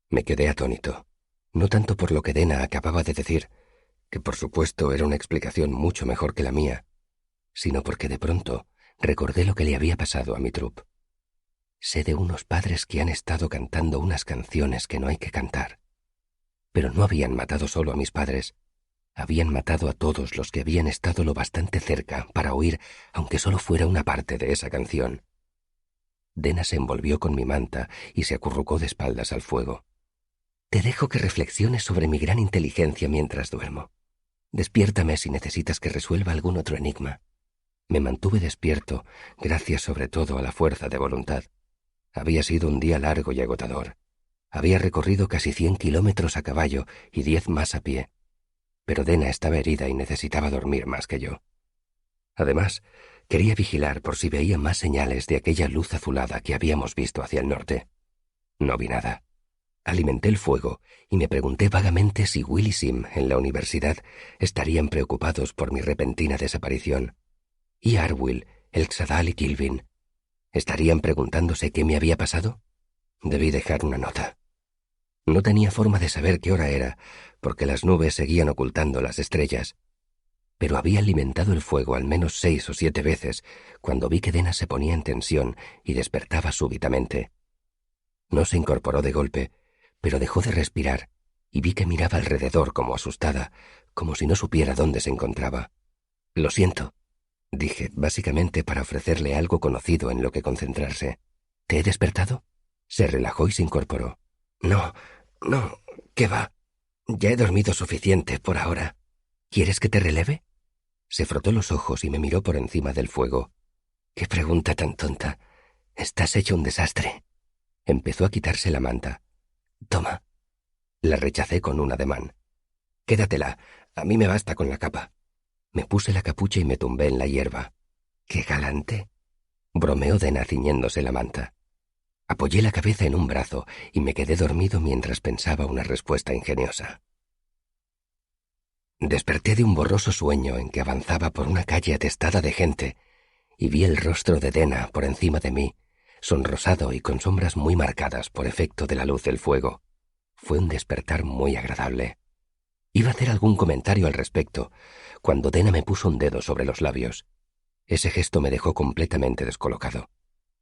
Me quedé atónito. No tanto por lo que Dena acababa de decir, que por supuesto era una explicación mucho mejor que la mía, sino porque de pronto recordé lo que le había pasado a mi troupe. Sé de unos padres que han estado cantando unas canciones que no hay que cantar. Pero no habían matado solo a mis padres. Habían matado a todos los que habían estado lo bastante cerca para oír, aunque solo fuera una parte de esa canción. Dena se envolvió con mi manta y se acurrucó de espaldas al fuego. Te dejo que reflexiones sobre mi gran inteligencia mientras duermo. Despiértame si necesitas que resuelva algún otro enigma. Me mantuve despierto, gracias sobre todo a la fuerza de voluntad. Había sido un día largo y agotador. Había recorrido casi 100 kilómetros a caballo y 10 más a pie. Pero Dena estaba herida y necesitaba dormir más que yo. Además, quería vigilar por si veía más señales de aquella luz azulada que habíamos visto hacia el norte. No vi nada. Alimenté el fuego y me pregunté vagamente si Will y Sim en la universidad estarían preocupados por mi repentina desaparición. ¿Y Arwyll, el Xadal y Kilvin? ¿Estarían preguntándose qué me había pasado? Debí dejar una nota. No tenía forma de saber qué hora era, porque las nubes seguían ocultando las estrellas. Pero había alimentado el fuego al menos 6 o 7 veces cuando vi que Dena se ponía en tensión y despertaba súbitamente. No se incorporó de golpe, pero dejó de respirar y vi que miraba alrededor como asustada, como si no supiera dónde se encontraba. Lo siento, dije, básicamente para ofrecerle algo conocido en lo que concentrarse. ¿Te he despertado? Se relajó y se incorporó. No, ¿qué va? Ya he dormido suficiente por ahora. ¿Quieres que te releve? Se frotó los ojos y me miró por encima del fuego. Qué pregunta tan tonta. Estás hecho un desastre. Empezó a quitarse la manta. Toma. La rechacé con un ademán. Quédatela. A mí me basta con la capa. Me puse la capucha y me tumbé en la hierba. ¡Qué galante! Bromeó Dena ciñéndose la manta. Apoyé la cabeza en un brazo y me quedé dormido mientras pensaba una respuesta ingeniosa. Desperté de un borroso sueño en que avanzaba por una calle atestada de gente y vi el rostro de Dena por encima de mí, sonrosado y con sombras muy marcadas por efecto de la luz del fuego. Fue un despertar muy agradable. Iba a hacer algún comentario al respecto, cuando Dena me puso un dedo sobre los labios. Ese gesto me dejó completamente descolocado.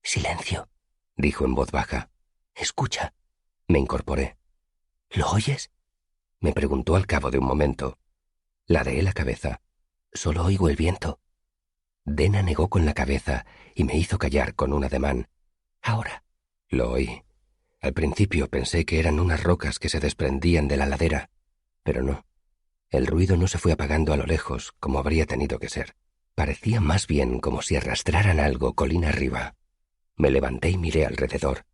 «Silencio», dijo en voz baja. «Escucha». Me incorporé. «¿Lo oyes?», me preguntó al cabo de un momento. Ladeé la cabeza. «Solo oigo el viento». Dena negó con la cabeza y me hizo callar con un ademán. «Ahora». Lo oí. Al principio pensé que eran unas rocas que se desprendían de la ladera, pero no. El ruido no se fue apagando a lo lejos, como habría tenido que ser. Parecía más bien como si arrastraran algo colina arriba. Me levanté y miré alrededor.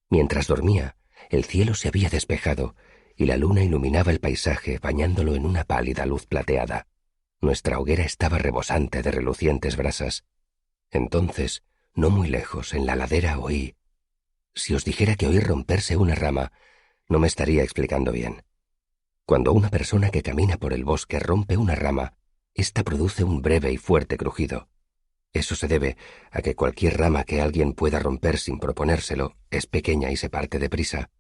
Mientras dormía, el cielo se había despejado y la luna iluminaba el paisaje bañándolo en una pálida luz plateada. Nuestra hoguera estaba rebosante de relucientes brasas. Entonces, no muy lejos, en la ladera oí... Si os dijera que oí romperse una rama, no me estaría explicando bien. Cuando una persona que camina por el bosque rompe una rama, ésta produce un breve y fuerte crujido. Eso se debe a que cualquier rama que alguien pueda romper sin proponérselo es pequeña y se parte deprisa.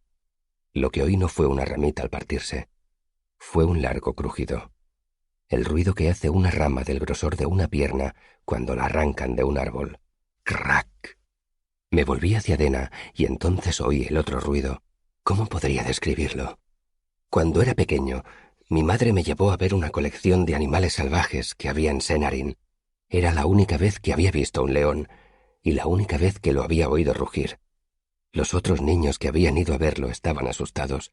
Lo que oí no fue una ramita al partirse. Fue un largo crujido. El ruido que hace una rama del grosor de una pierna cuando la arrancan de un árbol. ¡Crac! Me volví hacia Dena y entonces oí el otro ruido. ¿Cómo podría describirlo? Cuando era pequeño, mi madre me llevó a ver una colección de animales salvajes que había en Senarin. Era la única vez que había visto un león y la única vez que lo había oído rugir. Los otros niños que habían ido a verlo estaban asustados,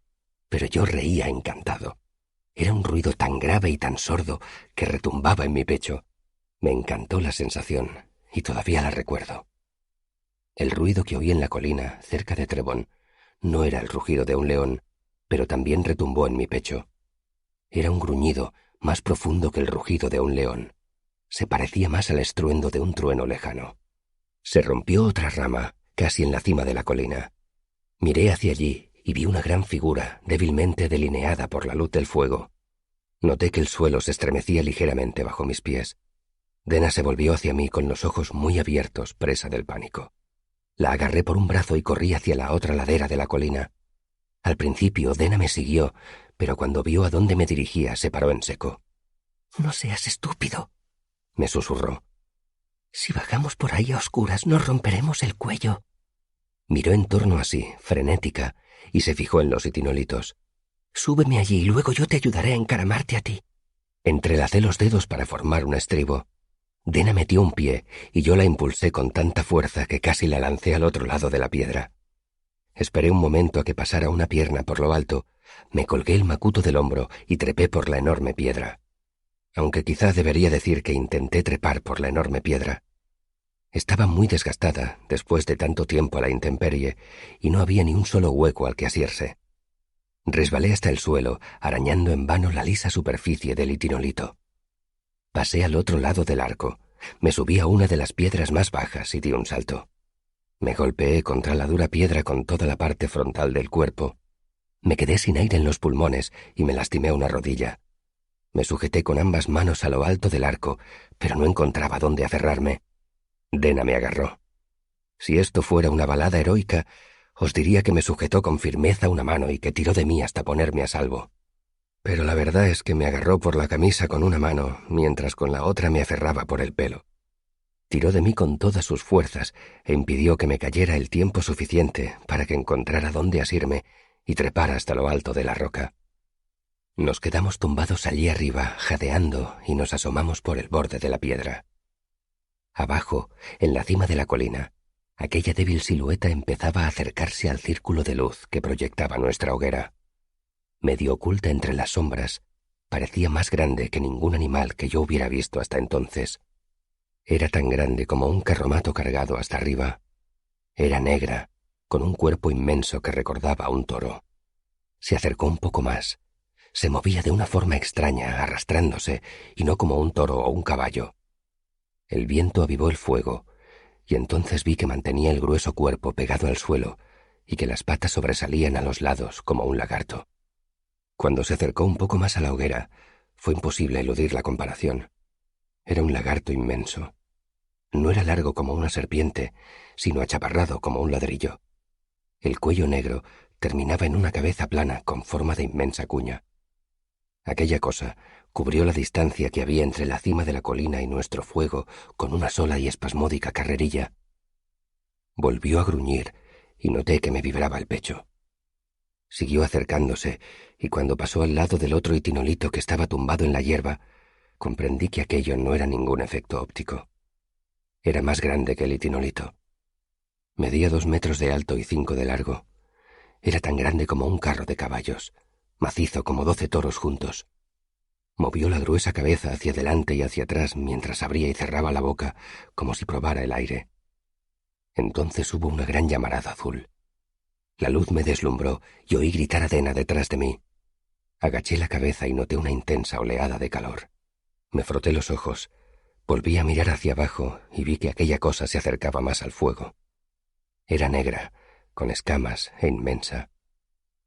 pero yo reía encantado. Era un ruido tan grave y tan sordo que retumbaba en mi pecho. Me encantó la sensación y todavía la recuerdo. El ruido que oí en la colina, cerca de Trebón, no era el rugido de un león, pero también retumbó en mi pecho. Era un gruñido más profundo que el rugido de un león. Se parecía más al estruendo de un trueno lejano. Se rompió otra rama, casi en la cima de la colina. Miré hacia allí y vi una gran figura débilmente delineada por la luz del fuego. Noté que el suelo se estremecía ligeramente bajo mis pies. Dena se volvió hacia mí con los ojos muy abiertos, presa del pánico. La agarré por un brazo y corrí hacia la otra ladera de la colina. Al principio Dena me siguió, pero cuando vio a dónde me dirigía se paró en seco. «No seas estúpido», me susurró. «Si bajamos por ahí a oscuras nos romperemos el cuello». Miró en torno a sí, frenética, y se fijó en los itinolitos. «Súbeme allí y luego yo te ayudaré a encaramarte a ti». Entrelacé los dedos para formar un estribo. Dena metió un pie y yo la impulsé con tanta fuerza que casi la lancé al otro lado de la piedra. Esperé un momento a que pasara una pierna por lo alto, me colgué el macuto del hombro y trepé por la enorme piedra. Aunque quizá debería decir que intenté trepar por la enorme piedra. Estaba muy desgastada después de tanto tiempo a la intemperie y no había ni un solo hueco al que asirse. Resbalé hasta el suelo, arañando en vano la lisa superficie del itinolito. Pasé al otro lado del arco, me subí a una de las piedras más bajas y di un salto. Me golpeé contra la dura piedra con toda la parte frontal del cuerpo. Me quedé sin aire en los pulmones y me lastimé una rodilla. Me sujeté con ambas manos a lo alto del arco, pero no encontraba dónde aferrarme. Dena me agarró. Si esto fuera una balada heroica, os diría que me sujetó con firmeza una mano y que tiró de mí hasta ponerme a salvo. Pero la verdad es que me agarró por la camisa con una mano, mientras con la otra me aferraba por el pelo. Tiró de mí con todas sus fuerzas e impidió que me cayera el tiempo suficiente para que encontrara dónde asirme y trepara hasta lo alto de la roca. Nos quedamos tumbados allí arriba, jadeando, y nos asomamos por el borde de la piedra. Abajo, en la cima de la colina, aquella débil silueta empezaba a acercarse al círculo de luz que proyectaba nuestra hoguera. Medio oculta entre las sombras, parecía más grande que ningún animal que yo hubiera visto hasta entonces. Era tan grande como un carromato cargado hasta arriba. Era negra, con un cuerpo inmenso que recordaba a un toro. Se acercó un poco más. Se movía de una forma extraña, arrastrándose, y no como un toro o un caballo. El viento avivó el fuego, y entonces vi que mantenía el grueso cuerpo pegado al suelo y que las patas sobresalían a los lados como un lagarto. Cuando se acercó un poco más a la hoguera, fue imposible eludir la comparación. Era un lagarto inmenso. No era largo como una serpiente, sino achaparrado como un ladrillo. El cuello negro terminaba en una cabeza plana con forma de inmensa cuña. Aquella cosa cubrió la distancia que había entre la cima de la colina y nuestro fuego con una sola y espasmódica carrerilla. Volvió a gruñir y noté que me vibraba el pecho. Siguió acercándose, y cuando pasó al lado del otro itinolito que estaba tumbado en la hierba, comprendí que aquello no era ningún efecto óptico. Era más grande que el itinolito. Medía 2 metros de alto y 5 de largo. Era tan grande como un carro de caballos, macizo como 12 toros juntos. Movió la gruesa cabeza hacia adelante y hacia atrás mientras abría y cerraba la boca como si probara el aire. Entonces hubo una gran llamarada azul. La luz me deslumbró y oí gritar a Dena detrás de mí. Agaché la cabeza y noté una intensa oleada de calor. Me froté los ojos, volví a mirar hacia abajo y vi que aquella cosa se acercaba más al fuego. Era negra, con escamas e inmensa.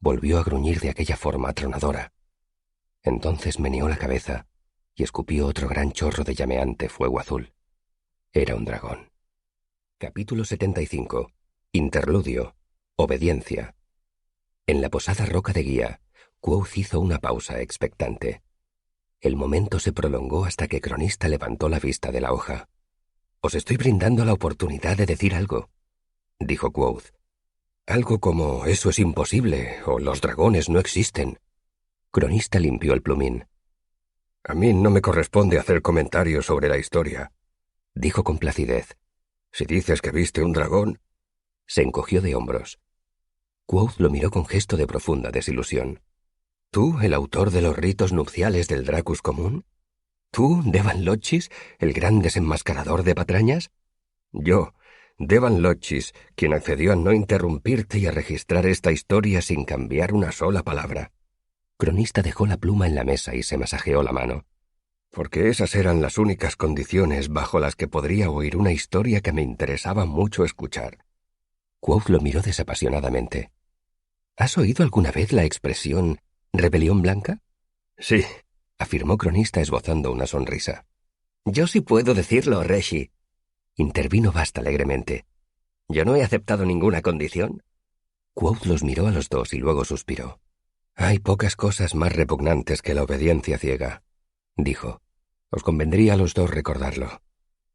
Volvió a gruñir de aquella forma atronadora. Entonces meneó la cabeza y escupió otro gran chorro de llameante fuego azul. Era un dragón. Capítulo 75. Interludio. Obediencia. En la posada roca de guía, Quoth hizo una pausa expectante. El momento se prolongó hasta que Cronista levantó la vista de la hoja. «Os estoy brindando la oportunidad de decir algo», dijo Quoth. «Algo como «eso es imposible» o «los dragones no existen». Cronista limpió el plumín. «A mí no me corresponde hacer comentarios sobre la historia», dijo con placidez. «Si dices que viste un dragón...» Se encogió de hombros. Quoth lo miró con gesto de profunda desilusión. «¿Tú, el autor de los ritos nupciales del Dracus común? ¿Tú, Devan Lochis, el gran desenmascarador de patrañas? Yo, Devan Lochis, quien accedió a no interrumpirte y a registrar esta historia sin cambiar una sola palabra». Cronista dejó la pluma en la mesa y se masajeó la mano. «Porque esas eran las únicas condiciones bajo las que podría oír una historia que me interesaba mucho escuchar». Quoth lo miró desapasionadamente. «¿Has oído alguna vez la expresión «rebelión blanca»?» «Sí», afirmó Cronista esbozando una sonrisa. «Yo sí puedo decirlo, Reshi», intervino Bast alegremente. «Yo no he aceptado ninguna condición». Quoth los miró a los dos y luego suspiró. «Hay pocas cosas más repugnantes que la obediencia ciega», dijo. «Os convendría a los dos recordarlo».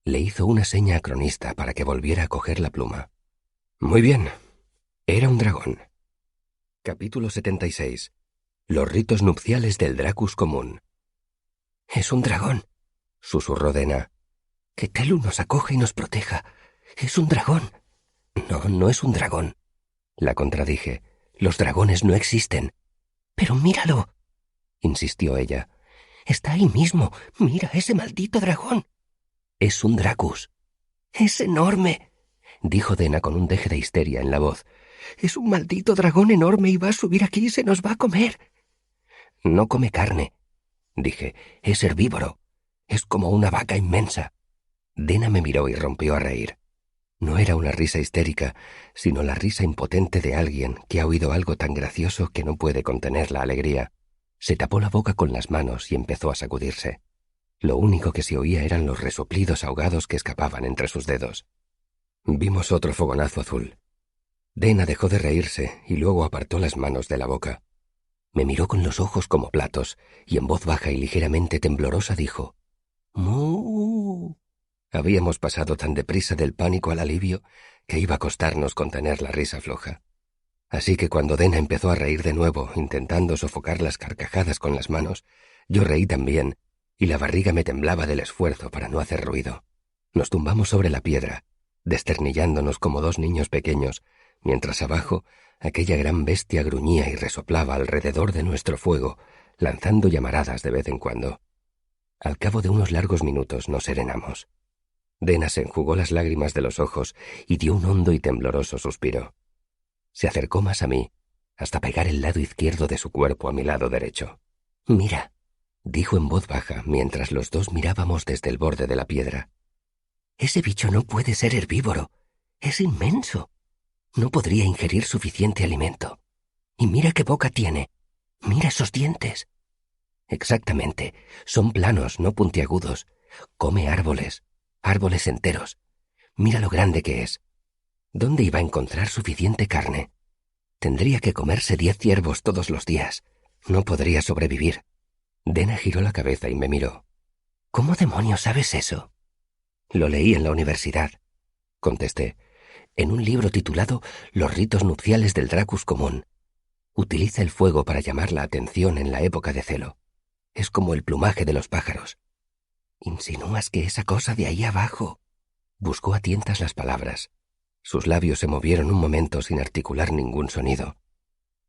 Le hizo una seña a Cronista para que volviera a coger la pluma. «Muy bien. Era un dragón». Capítulo 76. Los ritos nupciales del Dracus común. «Es un dragón», susurró Dena. «Que Telu nos acoja y nos proteja. Es un dragón». «No, no es un dragón», la contradije. «Los dragones no existen». «Pero míralo», insistió ella. «Está ahí mismo. Mira ese maldito dragón». «Es un Dracus». «Es enorme», dijo Dena con un deje de histeria en la voz. «Es un maldito dragón enorme y va a subir aquí y se nos va a comer». «No come carne», dije. «Es herbívoro. Es como una vaca inmensa». Dena me miró y rompió a reír. No era una risa histérica, sino la risa impotente de alguien que ha oído algo tan gracioso que no puede contener la alegría. Se tapó la boca con las manos y empezó a sacudirse. Lo único que se oía eran los resoplidos ahogados que escapaban entre sus dedos. Vimos otro fogonazo azul. Dena dejó de reírse y luego apartó las manos de la boca. Me miró con los ojos como platos y en voz baja y ligeramente temblorosa dijo: «¡Mu!». Habíamos pasado tan deprisa del pánico al alivio que iba a costarnos contener la risa floja. Así que cuando Dena empezó a reír de nuevo, intentando sofocar las carcajadas con las manos, yo reí también y la barriga me temblaba del esfuerzo para no hacer ruido. Nos tumbamos sobre la piedra, desternillándonos como dos niños pequeños, mientras abajo Aquella gran bestia gruñía y resoplaba alrededor de nuestro fuego, lanzando llamaradas de vez en cuando. Al cabo de unos largos minutos nos serenamos. Dena se enjugó las lágrimas de los ojos y dio un hondo y tembloroso suspiro. Se acercó más a mí, hasta pegar el lado izquierdo de su cuerpo a mi lado derecho. «Mira», dijo en voz baja mientras los dos mirábamos desde el borde de la piedra. «Ese bicho no puede ser herbívoro. Es inmenso. No podría ingerir suficiente alimento. Y mira qué boca tiene. Mira esos dientes». «Exactamente. Son planos, no puntiagudos. Come árboles, árboles enteros. Mira lo grande que es. ¿Dónde iba a encontrar suficiente carne? Tendría que comerse 10 ciervos todos los días. No podría sobrevivir». Dena giró la cabeza y me miró. «¿Cómo demonios sabes eso?» «Lo leí en la universidad», contesté, «en un libro titulado Los ritos nupciales del Dracus común. Utiliza el fuego para llamar la atención en la época de celo. Es como el plumaje de los pájaros». «¿Insinúas que esa cosa de ahí abajo?» Buscó a tientas las palabras. Sus labios se movieron un momento sin articular ningún sonido.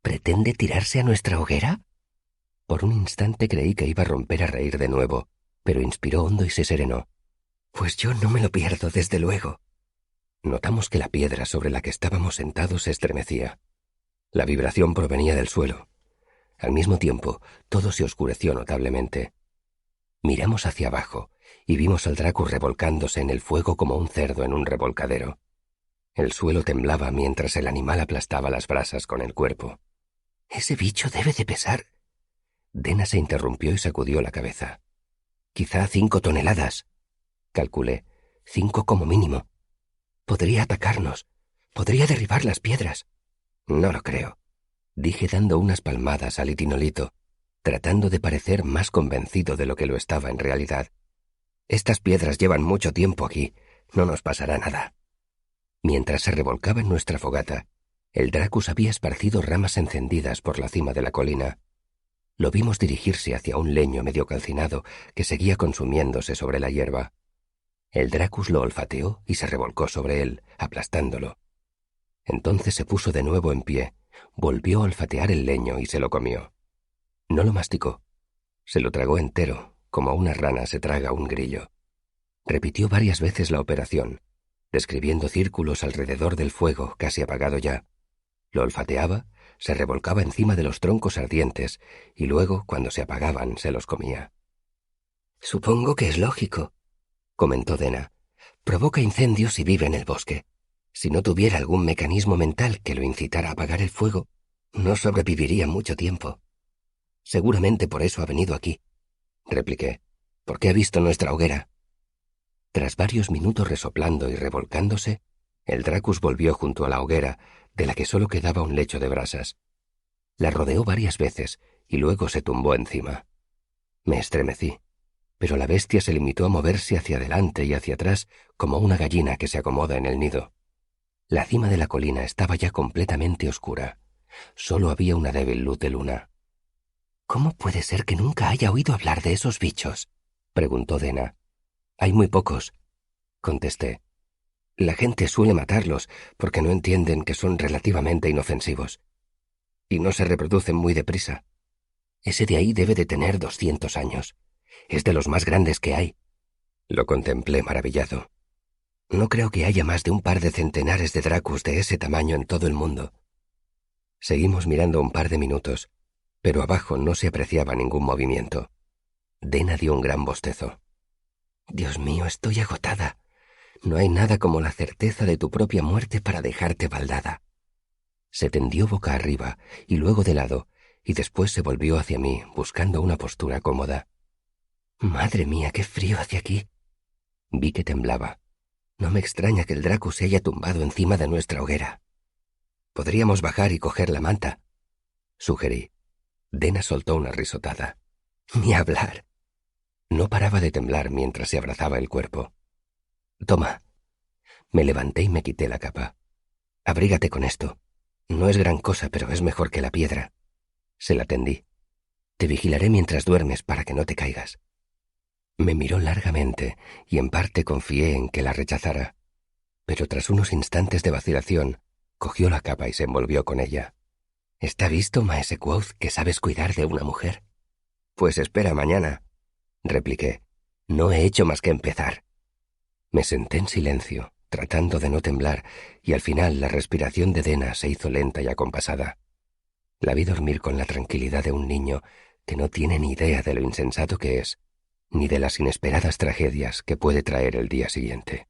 «¿Pretende tirarse a nuestra hoguera?» Por un instante creí que iba a romper a reír de nuevo, pero inspiró hondo y se serenó. «Pues yo no me lo pierdo, desde luego». Notamos que la piedra sobre la que estábamos sentados se estremecía. La vibración provenía del suelo. Al mismo tiempo, todo se oscureció notablemente. Miramos hacia abajo y vimos al Dracus revolcándose en el fuego como un cerdo en un revolcadero. El suelo temblaba mientras el animal aplastaba las brasas con el cuerpo. «Ese bicho debe de pesar». Dena se interrumpió y sacudió la cabeza. «Quizá 5 toneladas. Calculé, 5 como mínimo. Podría atacarnos. Podría derribar las piedras». «No lo creo», dije dando unas palmadas al itinolito, tratando de parecer más convencido de lo que lo estaba en realidad. «Estas piedras llevan mucho tiempo aquí. No nos pasará nada». Mientras se revolcaba en nuestra fogata, el Dracus había esparcido ramas encendidas por la cima de la colina. Lo vimos dirigirse hacia un leño medio calcinado que seguía consumiéndose sobre la hierba. El Dracus lo olfateó y se revolcó sobre él, aplastándolo. Entonces se puso de nuevo en pie, volvió a olfatear el leño y se lo comió. No lo masticó. Se lo tragó entero, como una rana se traga un grillo. Repitió varias veces la operación, describiendo círculos alrededor del fuego casi apagado ya. Lo olfateaba, se revolcaba encima de los troncos ardientes y luego, cuando se apagaban, se los comía. «Supongo que es lógico», comentó Dena. «Provoca incendios y vive en el bosque. Si no tuviera algún mecanismo mental que lo incitara a apagar el fuego, no sobreviviría mucho tiempo». «Seguramente por eso ha venido aquí», repliqué, «porque ha visto nuestra hoguera». Tras varios minutos resoplando y revolcándose, el Dracus volvió junto a la hoguera, de la que solo quedaba un lecho de brasas. La rodeó varias veces y luego se tumbó encima. Me estremecí, pero la bestia se limitó a moverse hacia adelante y hacia atrás como una gallina que se acomoda en el nido. La cima de la colina estaba ya completamente oscura. Solo había una débil luz de luna. «¿Cómo puede ser que nunca haya oído hablar de esos bichos?», preguntó Dena. «Hay muy pocos», contesté. «La gente suele matarlos porque no entienden que son relativamente inofensivos. Y no se reproducen muy deprisa. Ese de ahí debe de tener 200 años. Es de los más grandes que hay». Lo contemplé maravillado. No creo que haya más de un par de centenares de Dracus de ese tamaño en todo el mundo. Seguimos mirando un par de minutos, pero abajo no se apreciaba ningún movimiento. Dena dio un gran bostezo. «Dios mío, estoy agotada. No hay nada como la certeza de tu propia muerte para dejarte baldada». Se tendió boca arriba y luego de lado, y después se volvió hacia mí, buscando una postura cómoda. «Madre mía, qué frío hace aquí». Vi que temblaba. No me extraña que el Dracus se haya tumbado encima de nuestra hoguera. «Podríamos bajar y coger la manta», sugerí. Dena soltó una risotada. «Ni hablar». No paraba de temblar mientras se abrazaba el cuerpo. «Toma». Me levanté y me quité la capa. «Abrígate con esto. No es gran cosa, pero es mejor que la piedra». Se la tendí. «Te vigilaré mientras duermes para que no te caigas». Me miró largamente y en parte confié en que la rechazara. Pero tras unos instantes de vacilación, Cogió la capa y se envolvió con ella. «¿Está visto, maese Quoth, que sabes cuidar de una mujer?» «Pues espera mañana», repliqué. «No he hecho más que empezar». Me senté en silencio, tratando de no temblar, y al final la respiración de Dena se hizo lenta y acompasada. La vi dormir con la tranquilidad de un niño que no tiene ni idea de lo insensato que es, ni de las inesperadas tragedias que puede traer el día siguiente.